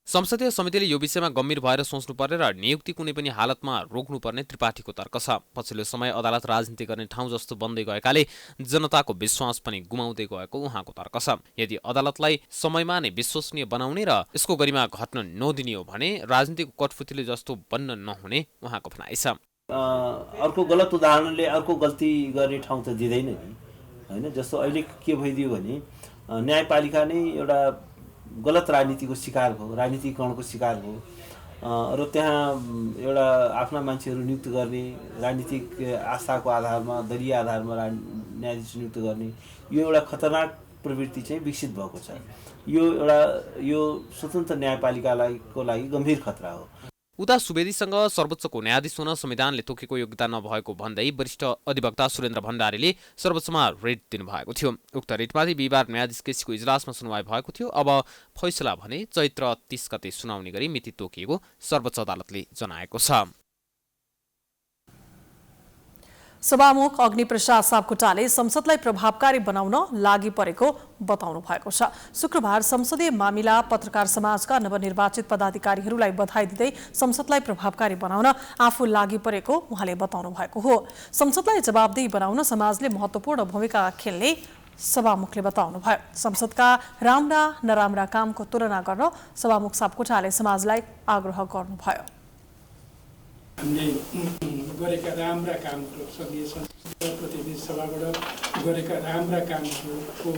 संसदीय समितिले यो विषयमा गम्भीर भएर सोच्नु पर्ने र नियुक्ति कुनै पनि हालतमा रोक्नुपर्ने त्रिपाठीको तर्क छ। पछिल्लो समय अदालत राजनीति गर्ने ठाउँ जस्तो बन्दै गएकाले जनताको विश्वास पनि गुमाउँदै गएको उहाँको तर्क छ। यदि अदालतलाई समयमा नै विश्वसनीय बनाउने र यसको गरिमा घट्न नदिने हो भने राजनीतिको कठपुतली जस्तो बन्न नहुने उहाँको भनाइ छ। अर्को गलत उदाहरणले अर्को गल्ती गर्ने ठाउँ त दिँदैन नि, होइन? जस्तो अहिले के भइदियो भने न्यायपालिका नै एउटा गलत राजनीतिको शिकार भयो, राजनीतिकरणको शिकार भयो र त्यहाँ एउटा आफ्ना मान्छेहरू नियुक्त गर्ने, राजनीतिक आस्थाको आधारमा, दलीय आधारमा न्यायाधीश नियुक्त गर्ने, यो एउटा खतरनाक प्रवृत्ति चाहिँ विकसित भएको छ। यो स्वतन्त्र न्यायपालिकाको लागि गम्भीर खतरा हो। उता सुवेदीसँग सर्वोच्चको न्यायाधीश हुन संविधानले तोकेको योग्यता नभएको भन्दै वरिष्ठ अधिवक्ता सुरेन्द्र भण्डारीले सर्वोच्चमा रिट दिनुभएको थियो। उक्त रिटमाथि बिहिबार न्यायाधीश केसीको इजलासमा सुनवाई भएको थियो। अब फैसला भने चैत्र 30 गते सुनाउने गरी मिति तोकिएको सर्वोच्च अदालतले जनाएको छ। सभामुख अग्निप्रसाद सापकोटाले संसदलाई प्रभावकारी बनाउन लागि परेको बताउनु भएको छ। शुक्रबार संसदीय मामिला पत्रकार समाजका नवनिर्वाचित पदाधिकारीहरूलाई बधाई दिँदै संसदलाई प्रभावकारी बनाउन आफू लागि परेको उहाँले बताउनु भएको हो। संसदलाई जवाबदेही बनाउन समाजले महत्त्वपूर्ण भूमिका खेल्ने सभामुखले बताउनुभयो। संसदका राम्रा नराम्रा कामको तुलना गर्न सभामुख सापकोटाले समाजलाई आग्रह गर्नुभयो। हामीले गरेका राम्रा कामहरू, सङ्घीय संसदीय प्रतिनिधि सभाबाट गरेका राम्रा कामहरूको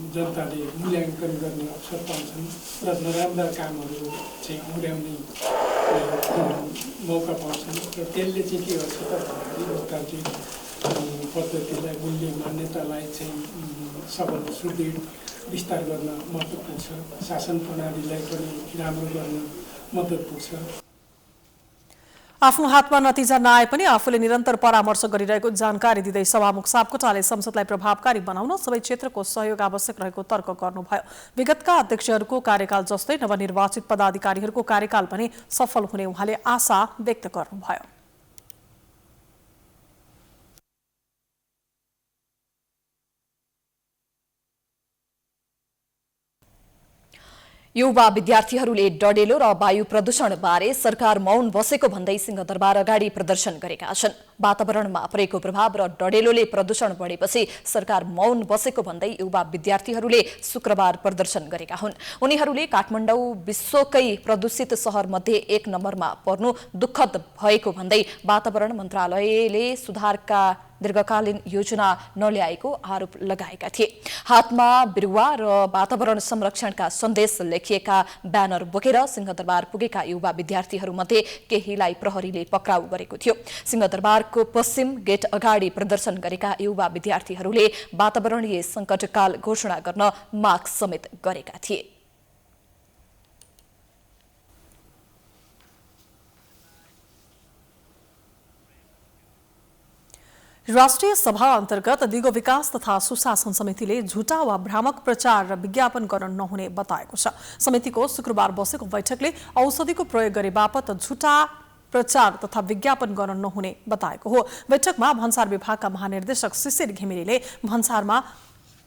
जनताले मूल्याङ्कन गर्ने अवसर पाउँछन् र नराम्रा कामहरू चाहिँ औँल्याउने मौका पाउँछन् र त्यसले चाहिँ के गर्छ त भन्दाखेरि लोकतान्त्रिक पद्धतिलाई, मूल्य मान्यतालाई चाहिँ सबल सुदृढ विस्तार गर्न मद्दत पुग्छ, शासन प्रणालीलाई पनि राम्रो गर्न मद्दत पुग्छ। आफ्नो हातमा नतिजा नआए पनि आफूले निरन्तर परामर्श गरिरहेको जानकारी दिँदै सभामुख सापकोटाले संसदलाई प्रभावकारी बनाउन सबै क्षेत्रको सहयोग आवश्यक रहेको तर्क गर्नुभयो। विगतका अध्यक्षहरूको कार्यकाल जस्तै नवनिर्वाचित पदाधिकारीहरूको कार्यकाल पनि सफल हुने उहाँले आशा व्यक्त गर्नुभयो। युवा विद्यार्थीहरूले डडेलो र वायु प्रदूषण बारे सरकार मौन बसेको भन्दै सिंहदरबार अगाडि प्रदर्शन गरेका छन्। वातावरणमा परेको प्रभाव र डडेलोले प्रदूषण बढेपछि सरकार मौन बसेको भन्दै युवा विद्यार्थीहरूले शुक्रबार प्रदर्शन गरेका हुन्। उनीहरूले काठमाडौँ विश्वकै प्रदूषित शहर मध्ये 1 नम्बरमा पर्नु दुःखद भएको भन्दै वातावरण मन्त्रालयले सुधारका दीर्घकालीन योजना नल्याएको आरोप लगाएका थिए। हातमा बिरुवा र वातावरण संरक्षणका सन्देश लेखिएका ब्यानर बोकेर सिंहदरबार पुगेका युवा विद्यार्थीहरूमध्ये केहीलाई प्रहरीले पक्राउ गरेको थियो। सिंहदरबारको पश्चिम गेट अगाडि प्रदर्शन गरेका युवा विद्यार्थीहरूले वातावरणीय संकटकाल घोषणा गर्न माग समेत गरेका थिए। राष्ट्रिय सभा अन्तर्गत दिगो विकास तथा सुशासन समितिले झुटा वा भ्रामक प्रचार र विज्ञापन गर्न नहुने बताएको छ। समितिको शुक्रबार बसेको बैठकले औषधिको प्रयोग गरे बापत झुटा प्रचार तथा विज्ञापन गर्न नहुने बताएको हो। बैठकमा भन्सार विभागका महानिर्देशक शिशिर घिमिरेले भन्सारमा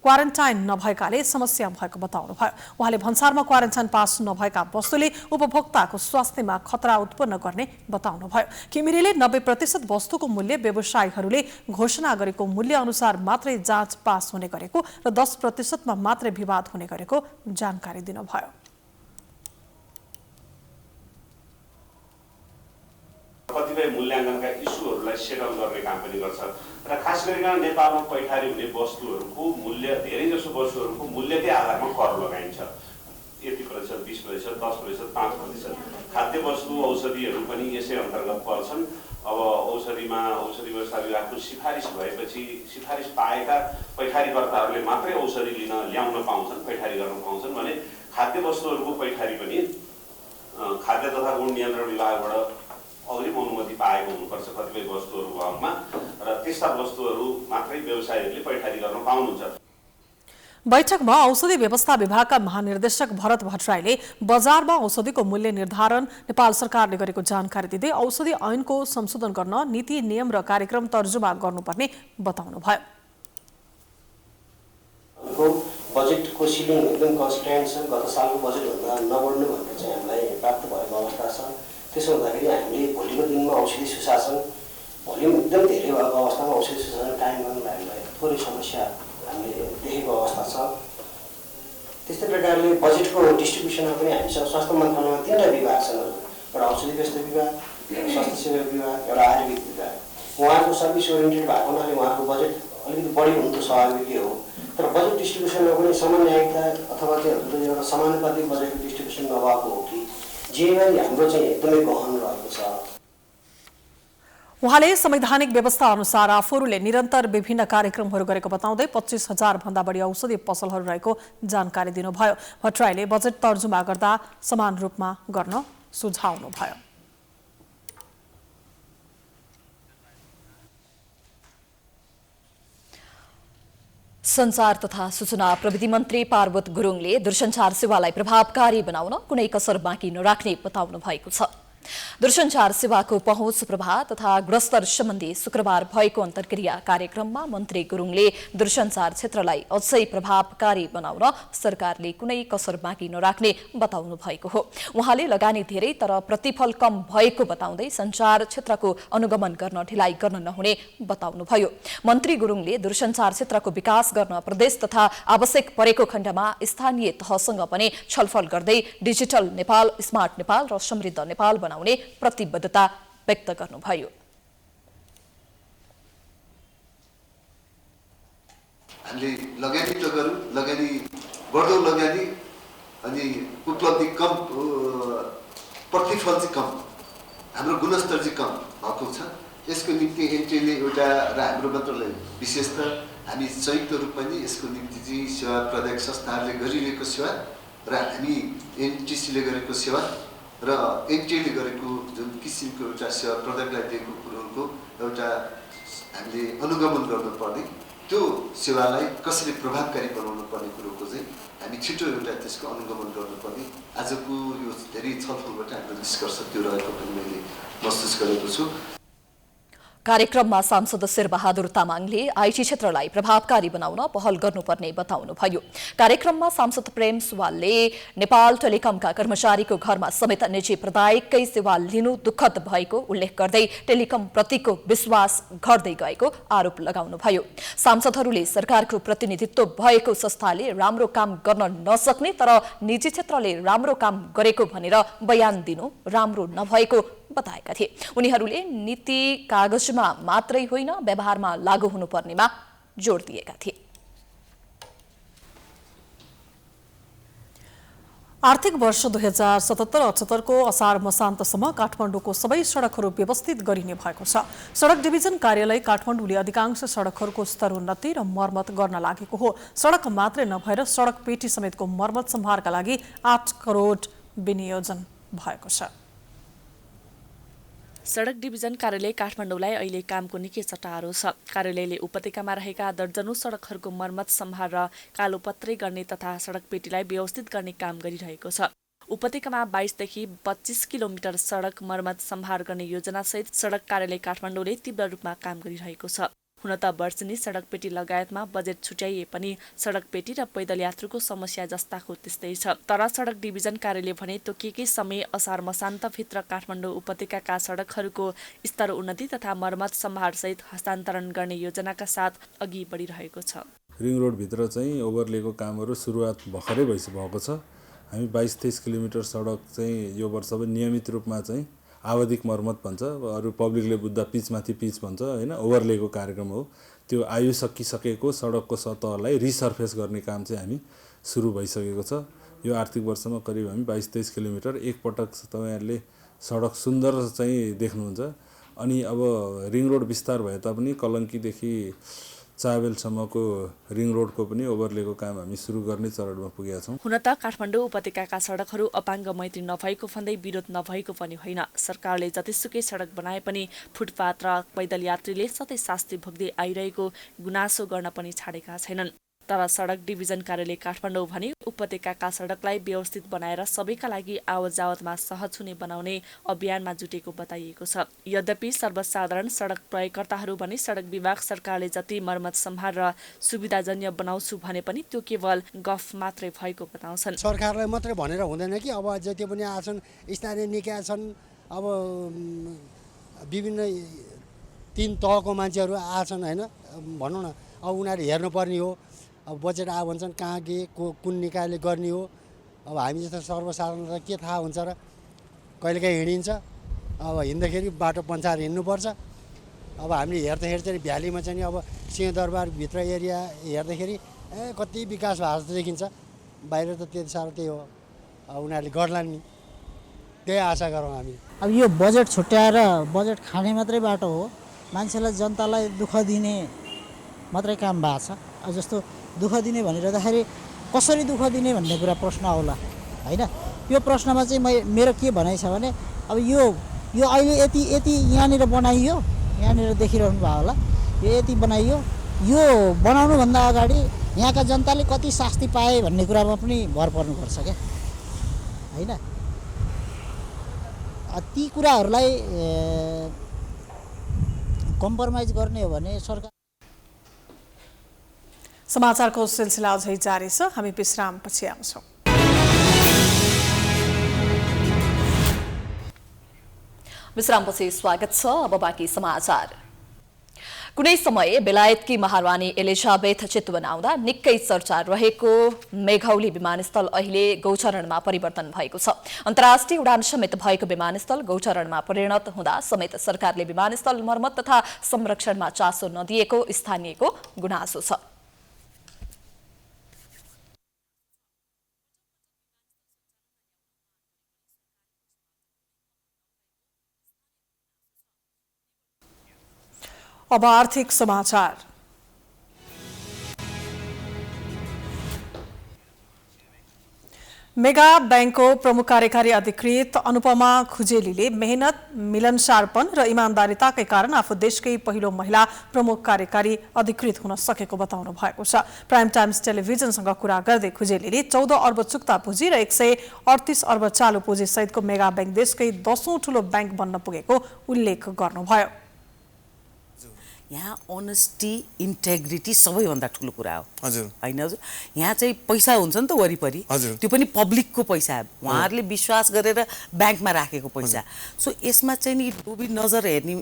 क्वारेन्टाइन नभएकाले समस्या भएको बताउनुभयो। उहाँले भन्सारमा क्वारेन्टाइन पास नभएका वस्तुले उपभोक्ताको स्वास्थ्यमा खतरा उत्पन्न गर्ने बताउनुभयो। घिमिरेले 90% वस्तुको मूल्य व्यवसायीहरूले घोषणा गरेको मूल्य अनुसार मात्रै जाँच पास हुने गरेको र 10% मात्रै विवाद हुने गरेको जानकारी दिनुभयो। कतिपय मूल्याङ्कनका इस्युहरूलाई सेटल गर्ने काम पनि गर्छ र खास गरिकन नेपालमा पैठारी हुने वस्तुहरूको मूल्य धेरैजसो वस्तुहरूको मूल्यकै आधारमा कर लगाइन्छ। यति प्रतिशत 20%, 10%, 5%। खाद्य वस्तु औषधिहरू पनि यसै अन्तर्गत पर्छन्। अब औषधिमा औषधि व्यवस्था विभागको सिफारिस भएपछि सिफारिस पाएका पैठारीकर्ताहरूले मात्रै औषधि लिन ल्याउन पाउँछन्, पैठारी गर्न पाउँछन् भने खाद्य वस्तुहरूको पैठारी पनि खाद्य तथा गुण नियन्त्रण विभागबाट अग्रिम अनुमति पाएको हुनुपर्छ कतिपय वस्तुहरूको हकमा र त्यस्ता वस्तुहरू मात्रै व्यवसायीहरूले पैठारी गर्न पाउनुहुन्छ। बैठकमा औषधि व्यवस्था विभागका महानिर्देशक भरत भट्टराईले बजारमा औषधिको मूल्य निर्धारण नेपाल सरकारले गरेको जानकारी दिँदै औषधि ऐनको संशोधन गर्न नीति नियम र कार्यक्रम तर्जुमा गर्नुपर्ने बताउनुभयो। बजेटको सिलिङ एकदम कन्स्ट्यान्ट छ। गत सालको बजेटभन्दा नबढ्नु भनेर चाहिँ हामीलाई प्राप्त भएको अवस्था छ। त्यसो हुँदाखेरि हामीले भोलिको दिनमा औषधि सुशासन भोल्युम एकदम धेरै भएको अवस्थामा औषधि सुशासन कायम गर्नुलाई हामीलाई थोरै समस्या हामीले देखेको अवस्था छ। त्यस्तै प्रकारले बजेटको डिस्ट्रिब्युसनमा पनि हामीसँग स्वास्थ्य मन्त्रालयमा 3वटा विभाग छन्। एउटा औषधि व्यवस्था विभाग, स्वास्थ्य सेवा विभाग, एउटा आयुर्वेद विभाग। उहाँको सर्भिस ओरिएन्टेड भएको हुनाले उहाँको बजेट अलिकति बढी हुनु त स्वाभाविक हो। तर बजेट डिस्ट्रिब्युसनमा पनि समन्वयता अथवा चाहिँ एउटा समानुपातिक बजेटको डिस्ट्रिब्युसन नभएको हो कि हाम्रो चाहिँ एकदमै गहन रहेको छ। उहाँले संवैधानिक व्यवस्था अनुसार आफूहरूले निरन्तर विभिन्न कार्यक्रमहरू गरेको बताउँदै 25,000 भन्दा बढी औषधि पसलहरू रहेको जानकारी दिनुभयो। भट्टराईले बजेट तर्जुमा गर्दा समान रूपमा गर्न सुझाउनुभयो। संचार तथा सूचना प्रविधि मन्त्री पार्वत गुरुङले दूरसञ्चार सेवालाई प्रभावकारी बनाउन कुनै कसर बाँकी नराख्ने बताउनु भएको छ। दूरसञ्चार सेवाको पहुँच प्रभाव तथा गुणस्तर सम्बन्धी शुक्रबार भएको अन्तर्क्रिया कार्यक्रममा मन्त्री गुरुङले दूरसञ्चार क्षेत्रलाई अझै प्रभावकारी बनाउन सरकारले कुनै कसर बाँकी नराख्ने बताउनु भएको हो। उहाँले लगानी धेरै तर प्रतिफल कम भएको बताउँदै सञ्चार क्षेत्रको अनुगमन गर्न ढिलाइ गर्न नहुने बताउनुभयो। मन्त्री गुरुङले दूरसञ्चार क्षेत्रको विकास गर्न प्रदेश तथा आवश्यक परेको खण्डमा स्थानीय तहसँग पनि छलफल गर्दै डिजिटल नेपाल, स्मार्ट नेपाल र समृद्ध नेपाल बनाउने प्रतिबद्धता व्यक्त गर्नुभयो। हामीले लगानी त गरौँ, लगानी बढ्दो लगानी अनि उपलब्धि कम, प्रतिफल चाहिँ कम, हाम्रो गुणस्तर चाहिँ कम भएको छ। यसको निम्ति एनटिएले एउटा र हाम्रो मन्त्रालय विशेष त हामी संयुक्त रूपमा नै यसको निम्ति चाहिँ सेवा प्रदायक संस्थाहरूले गरिरहेको सेवा र हामी एनटिसीले गरेको सेवा र एनटिएले गरेको जुन किसिमको एउटा सेवा प्रदायकलाई दिएको कुरोहरूको एउटा हामीले अनुगमन गर्नुपर्ने, त्यो सेवालाई कसरी प्रभावकारी बनाउनु पर्ने कुरोको चाहिँ हामी छिटो एउटा त्यसको अनुगमन गर्नुपर्ने आजको यो धेरै छलफलबाट हाम्रो निष्कर्ष त्यो रहेको पनि मैले महसुस गरेको छु। कार्यक्रममा सांसद शेरबहादुर तामाङले आईटी क्षेत्रलाई प्रभावकारी बनाउन पहल गर्नुपर्ने बताउनुभयो। कार्यक्रममा सांसद प्रेम सुवालले नेपाल टेलिकमका कर्मचारीको घरमा समेत निजी प्रदायककै सेवा लिनु दुःखद भएको उल्लेख गर्दै टेलिकम प्रतिको विश्वास घट्दै गएको आरोप लगाउनुभयो। सांसदहरूले सरकारको प्रतिनिधित्व भएको संस्थाले राम्रो काम गर्न नसक्ने तर निजी क्षेत्रले राम्रो काम गरेको भनेर बयान दिनु राम्रो नभएको बताएका थिए। उनीहरूले नीति कागजमा मात्रै होइन व्यवहारमा लागू हुनुपर्नेमा जोड दिएका थिए। आर्थिक वर्ष 2077-78 को असार मसान्तसम्म काठमाडौँको सबै सडकहरू व्यवस्थित गरिने भएको छ। सडक डिभिजन कार्यालय काठमाडौँले अधिकांश सडकहरूको स्तरोन्नति र मर्मत गर्न लागेको हो। सडक मात्रै नभएर सडक पेटी समेतको मर्मत सम्भारका लागि 8 करोड विनियोजन भएको छ। सडक डिभिजन कार्यालय काठमाडौँलाई अहिले कामको निकै सटारो छ। कार्यालयले उपत्यकामा रहेका दर्जनौं सडकहरूको मर्मत सम्हार र कालोपत्रै गर्ने तथा सडक पेटीलाई व्यवस्थित गर्ने काम गरिरहेको छ। उपत्यकामा 22 देखि 25 किलोमिटर सडक मर्मत सम्हार गर्ने योजनासहित सडक कार्यालय काठमाडौँले तीव्र रूपमा काम गरिरहेको छ। हुन त वर्षेनी सडक पेटी लगायतमा बजेट छुट्याइए पनि सडक पेटी र पैदल यात्रुको समस्या जस्ताको त्यस्तै छ। तर सडक डिभिजन कार्यालय भने तोकिएकै समय असार मसान्तभित्र काठमाडौँ उपत्यकाका सडकहरूको स्तर उन्नति तथा मर्मत सम्हारसहित हस्तान्तरण गर्ने योजनाका साथ अघि बढिरहेको छ। रिङ रोडभित्र चाहिँ ओभरलेको कामहरू सुरुवात भर्खरै भएको छ। हामी 22-23 किलोमिटर सडक चाहिँ यो वर्ष पनि नियमित रूपमा चाहिँ आवधिक मर्मत भन्छ, अरू पब्लिकले बुझ्दा पिचमाथि पिच भन्छ होइन, ओभरलेको कार्यक्रम हो। त्यो आयु सकिसकेको सडकको सतहलाई रिसर्फेस गर्ने काम चाहिँ हामी सुरु भइसकेको छ। यो आर्थिक वर्षमा करिब हामी 22-23 किलोमिटर एकपटक तपाईँहरूले सडक सुन्दर चाहिँ देख्नुहुन्छ। अनि अब रिङ रोड विस्तार भए तापनि कलङ्कीदेखि चाबेलसम्मको रिङ रोडको पनि ओभरलेको काम हामी सुरु गर्ने चरणमा पुगेका छौँ। हुन त काठमाडौँ उपत्यकाका सडकहरू अपाङ्ग मैत्री नभएको भन्दै विरोध नभएको पनि होइन। सरकारले जतिसुकै सडक बनाए पनि फुटपाथ र पैदल यात्रीले सधैँ शास्ति भोग्दै आइरहेको गुनासो गर्न पनि छाडेका छैनन्। तर सडक डिभिजन कार्यालय काठमाडौँ भने उपत्यकाका सडकलाई व्यवस्थित बनाएर सबैका लागि आवत जावतमा सहज हुने बनाउने अभियानमा जुटेको बताइएको छ। यद्यपि सर्वसाधारण सडक प्रयोगकर्ताहरू भने सडक विभाग सरकारले जति मर्मत सम्हार र सुविधाजन्य बनाउँछु भने पनि त्यो केवल गफ मात्रै भएको बताउँछन्। सरकारलाई मात्रै भनेर हुँदैन कि अब जति पनि आछन् स्थानीय निकाय छन्, अब विभिन्न 3 तहको मान्छेहरू आछन् होइन, भनौँ न अब उनीहरूले हेर्नुपर्ने हो। अब बजेट आयो भन्छन् कहाँ के कुन निकायले गर्ने हो। अब हामी जस्तो सर्वसाधारणलाई के थाहा हुन्छ र, कहिलेकाहीँ हिँडिन्छ, अब हिँड्दाखेरि बाटो पन्चाएर हिँड्नुपर्छ। अब हामीले हेर्दाखेरि चाहिँ भ्यालीमा चाहिँ अब सिंहदरबारभित्र एरिया हेर्दाखेरि कति विकास भएको जस्तो देखिन्छ, बाहिर त त्यति साह्रो त्यही हो। अब उनीहरूले गर्लान् नि, त्यही आशा गरौँ हामी। अब यो बजेट छुट्याएर बजेट खाने मात्रै बाटो हो, मान्छेलाई जनतालाई दुःख दिने मात्रै काम भएको छ। अब जस्तो दुःख दिने भनिरहँदाखेरि कसरी दुःख दिने भन्ने कुरा प्रश्न आउला होइन। यो प्रश्नमा चाहिँ मेरो के भनाइ छ भने अब यो अहिले यति यहाँनिर बनाइयो, यहाँनिर देखिरहनु भयो होला, यो यति बनाइयो, यो बनाउनुभन्दा अगाडि यहाँका जनताले कति शास्ति पाए भन्ने कुरामा पनि भर पर्नुपर्छ क्या होइन। ती कुराहरूलाई कम्प्रोमाइज गर्ने हो भने सरकार। समाचारको सिलसिला अझै जारी छ, हामी विश्रामपछि आउँछौँ। विश्रामपछि स्वागत छ। अब बाँकी समाचार। कुनै समय बेलायतकी महारानी एलिजाबेथ चितवन आउँदा निकै चर्चा रहेको मेघौली विमानस्थल अहिले गौचरणमा परिवर्तन भएको छ। अन्तर्राष्ट्रिय उडान समेत भएको विमानस्थल गौचरणमा परिणत हुँदा समेत सरकारले विमानस्थल मर्मत तथा संरक्षणमा चासो नदिएको स्थानीयको गुनासो छ। अब आर्थिक समाचार। मेगा बैंकको प्रमुख कार्यकारी अधिकृत अनुपमा खुजेलीले मेहनत, मिलनसारपन र इमान्दारिताकै कारण आफू देशकै पहिलो महिला प्रमुख कार्यकारी अधिकृत हुन सकेको बताउनु भएको छ। प्राइम टाइम्स टेलिभिजनसँग कुरा गर्दै खुजेलीले 14 अर्ब चुक्ता पुँजी र 138 अर्ब चालु पुँजी सहितको मेगा बैंक देशकै 10औं ठूलो बैंक बन्न पुगेको उल्लेख गर्नुभयो। यहाँ अनेस्टी, इन्टेग्रिटी सबैभन्दा ठुलो कुरा हो हजुर हैन हजुर। यहाँ चाहिँ पैसा हुन्छ नि त वरिपरि, त्यो पनि पब्लिकको पैसा, उहाँहरूले विश्वास गरेर ब्याङ्कमा राखेको पैसा। सो यसमा चाहिँ नि डुबी नजर हेर्ने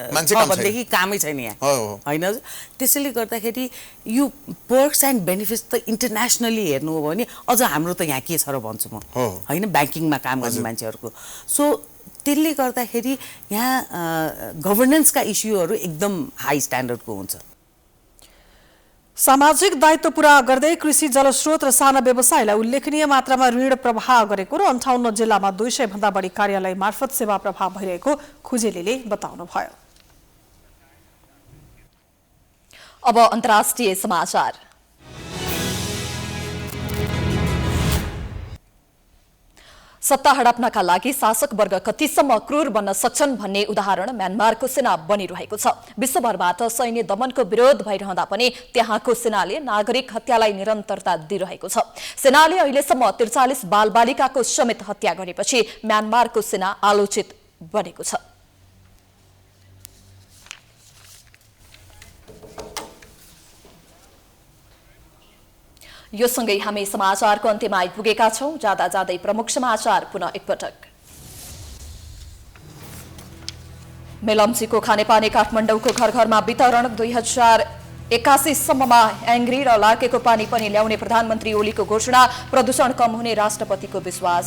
भनेदेखि कामै छैन यहाँ हैन हजुर। त्यसैले गर्दाखेरि यो पर्क्स एन्ड बेनिफिट्स त इन्टरनेसनली हेर्नु हो भने अझ हाम्रो त यहाँ के छ र भन्छु म हैन, ब्याङ्किङमा काम गर्ने मान्छेहरूको। सो त्यसले गर्दाखेरि यहाँ गभर्नेन्सका इस्युहरू एकदम हाई स्ट्यान्डर्डको हुन्छ। सामाजिक दायित्व पूरा गर्दै कृषि, जलस्रोत र साना व्यवसायलाई उल्लेखनीय मात्रामा ऋण प्रवाह गरेको र 58 जिल्लामा 200 भन्दा बढी कार्यालय मार्फत सेवा प्रवाह भइरहेको खुजेलीले बताउनुभयो। अब अन्तर्राष्ट्रिय समाचार। सत्ता हडप्नका लागि शासक वर्ग कतिसम्म क्रूर बन्न सक्छन् भन्ने उदाहरण म्यानमारको सेना बनिरहेको छ। विश्वभरबाट सैन्य दमनको विरोध भइरहँदा पनि त्यहाँको सेनाले नागरिक हत्यालाई निरन्तरता दिइरहेको छ। सेनाले अहिलेसम्म 43 बालबालिकाको समेत हत्या गरेपछि म्यानमारको सेना आलोचित बनेको छ। यो सँगै हामी समाचारको अन्त्यमा आइपुगेका छौं। जाँदा जाँदै प्रमुख समाचार पुनः एकपटक। मेलम्चीको खानेपानी काठमाडौँको घर घरमा वितरण। 2081 सम्ममा एङ्ग्री र लार्केको पानी पनि ल्याउने प्रधानमन्त्री ओलीको घोषणा। प्रदूषण कम हुने राष्ट्रपतिको विश्वास।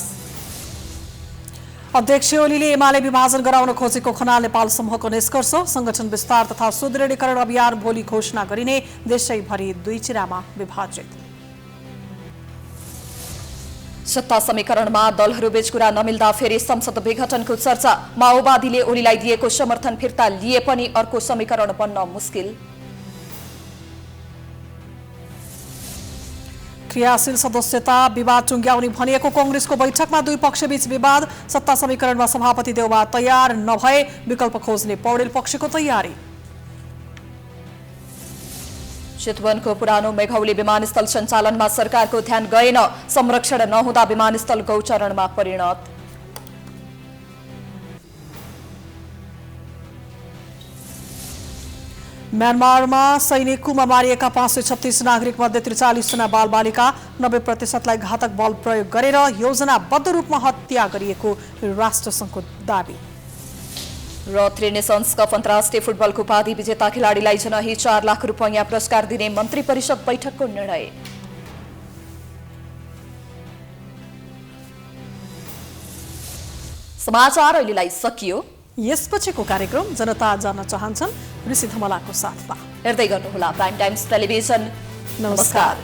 अध्यक्ष ओलीले एमाले विभाजन गराउन खोजेको खनाल नेपाल समूहको निष्कर्ष। संगठन विस्तार तथा सुदृढीकरण अभियान भोलि घोषणा गरिने। देशैभरि 2 चिरामा विभाजित। सत्ता समीकरणमा दलहरूबीच कुरा नमिल्दा फेरि संसद विघटनको चर्चा। माओवादीले ओलीलाई दिएको समर्थन फिर्ता लिए पनि अर्को समीकरण बन्न मुस्किल। क्रियाशील सदस्यता विवाद टुङ्ग्याउने भनिएको कांग्रेसको बैठकमा 2 पक्षबीच विवाद। सत्ता समीकरणमा सभापति देउबा तयार नभए विकल्प खोज्ने पौडेल पक्षको तयारी। चितवनको पुरानो मेघौली विमानस्थल सञ्चालनमा सरकारको ध्यान गएन। संरक्षण नहुँदा विमानस्थल गौचरणमा परिणत। म्यानमारमा सैनिक कुमा मारिएका 536 नागरिक मध्ये 43 जना बालबालिका। 90% घातक बल प्रयोग गरेर योजनाबद्ध रूपमा हत्या गरिएको राष्ट्रसङ्घको दाबी। र त्रिनेसन्स कप अन्तर्राष्ट्रिय फुटबलको उपाधि विजेता खेलाडीलाई जनही 4 लाख रुपैयाँ पुरस्कार दिने मन्त्री परिषद बैठकको निर्णय। समाचार अहिलेलाई सकियो। यसपछिको कार्यक्रम जनता जान्न चाहन्छन् ऋषि धमलाको साथमा हेर्दै गर्नुहोला प्राइम टाइम्स टेलिभिजन। नमस्कार।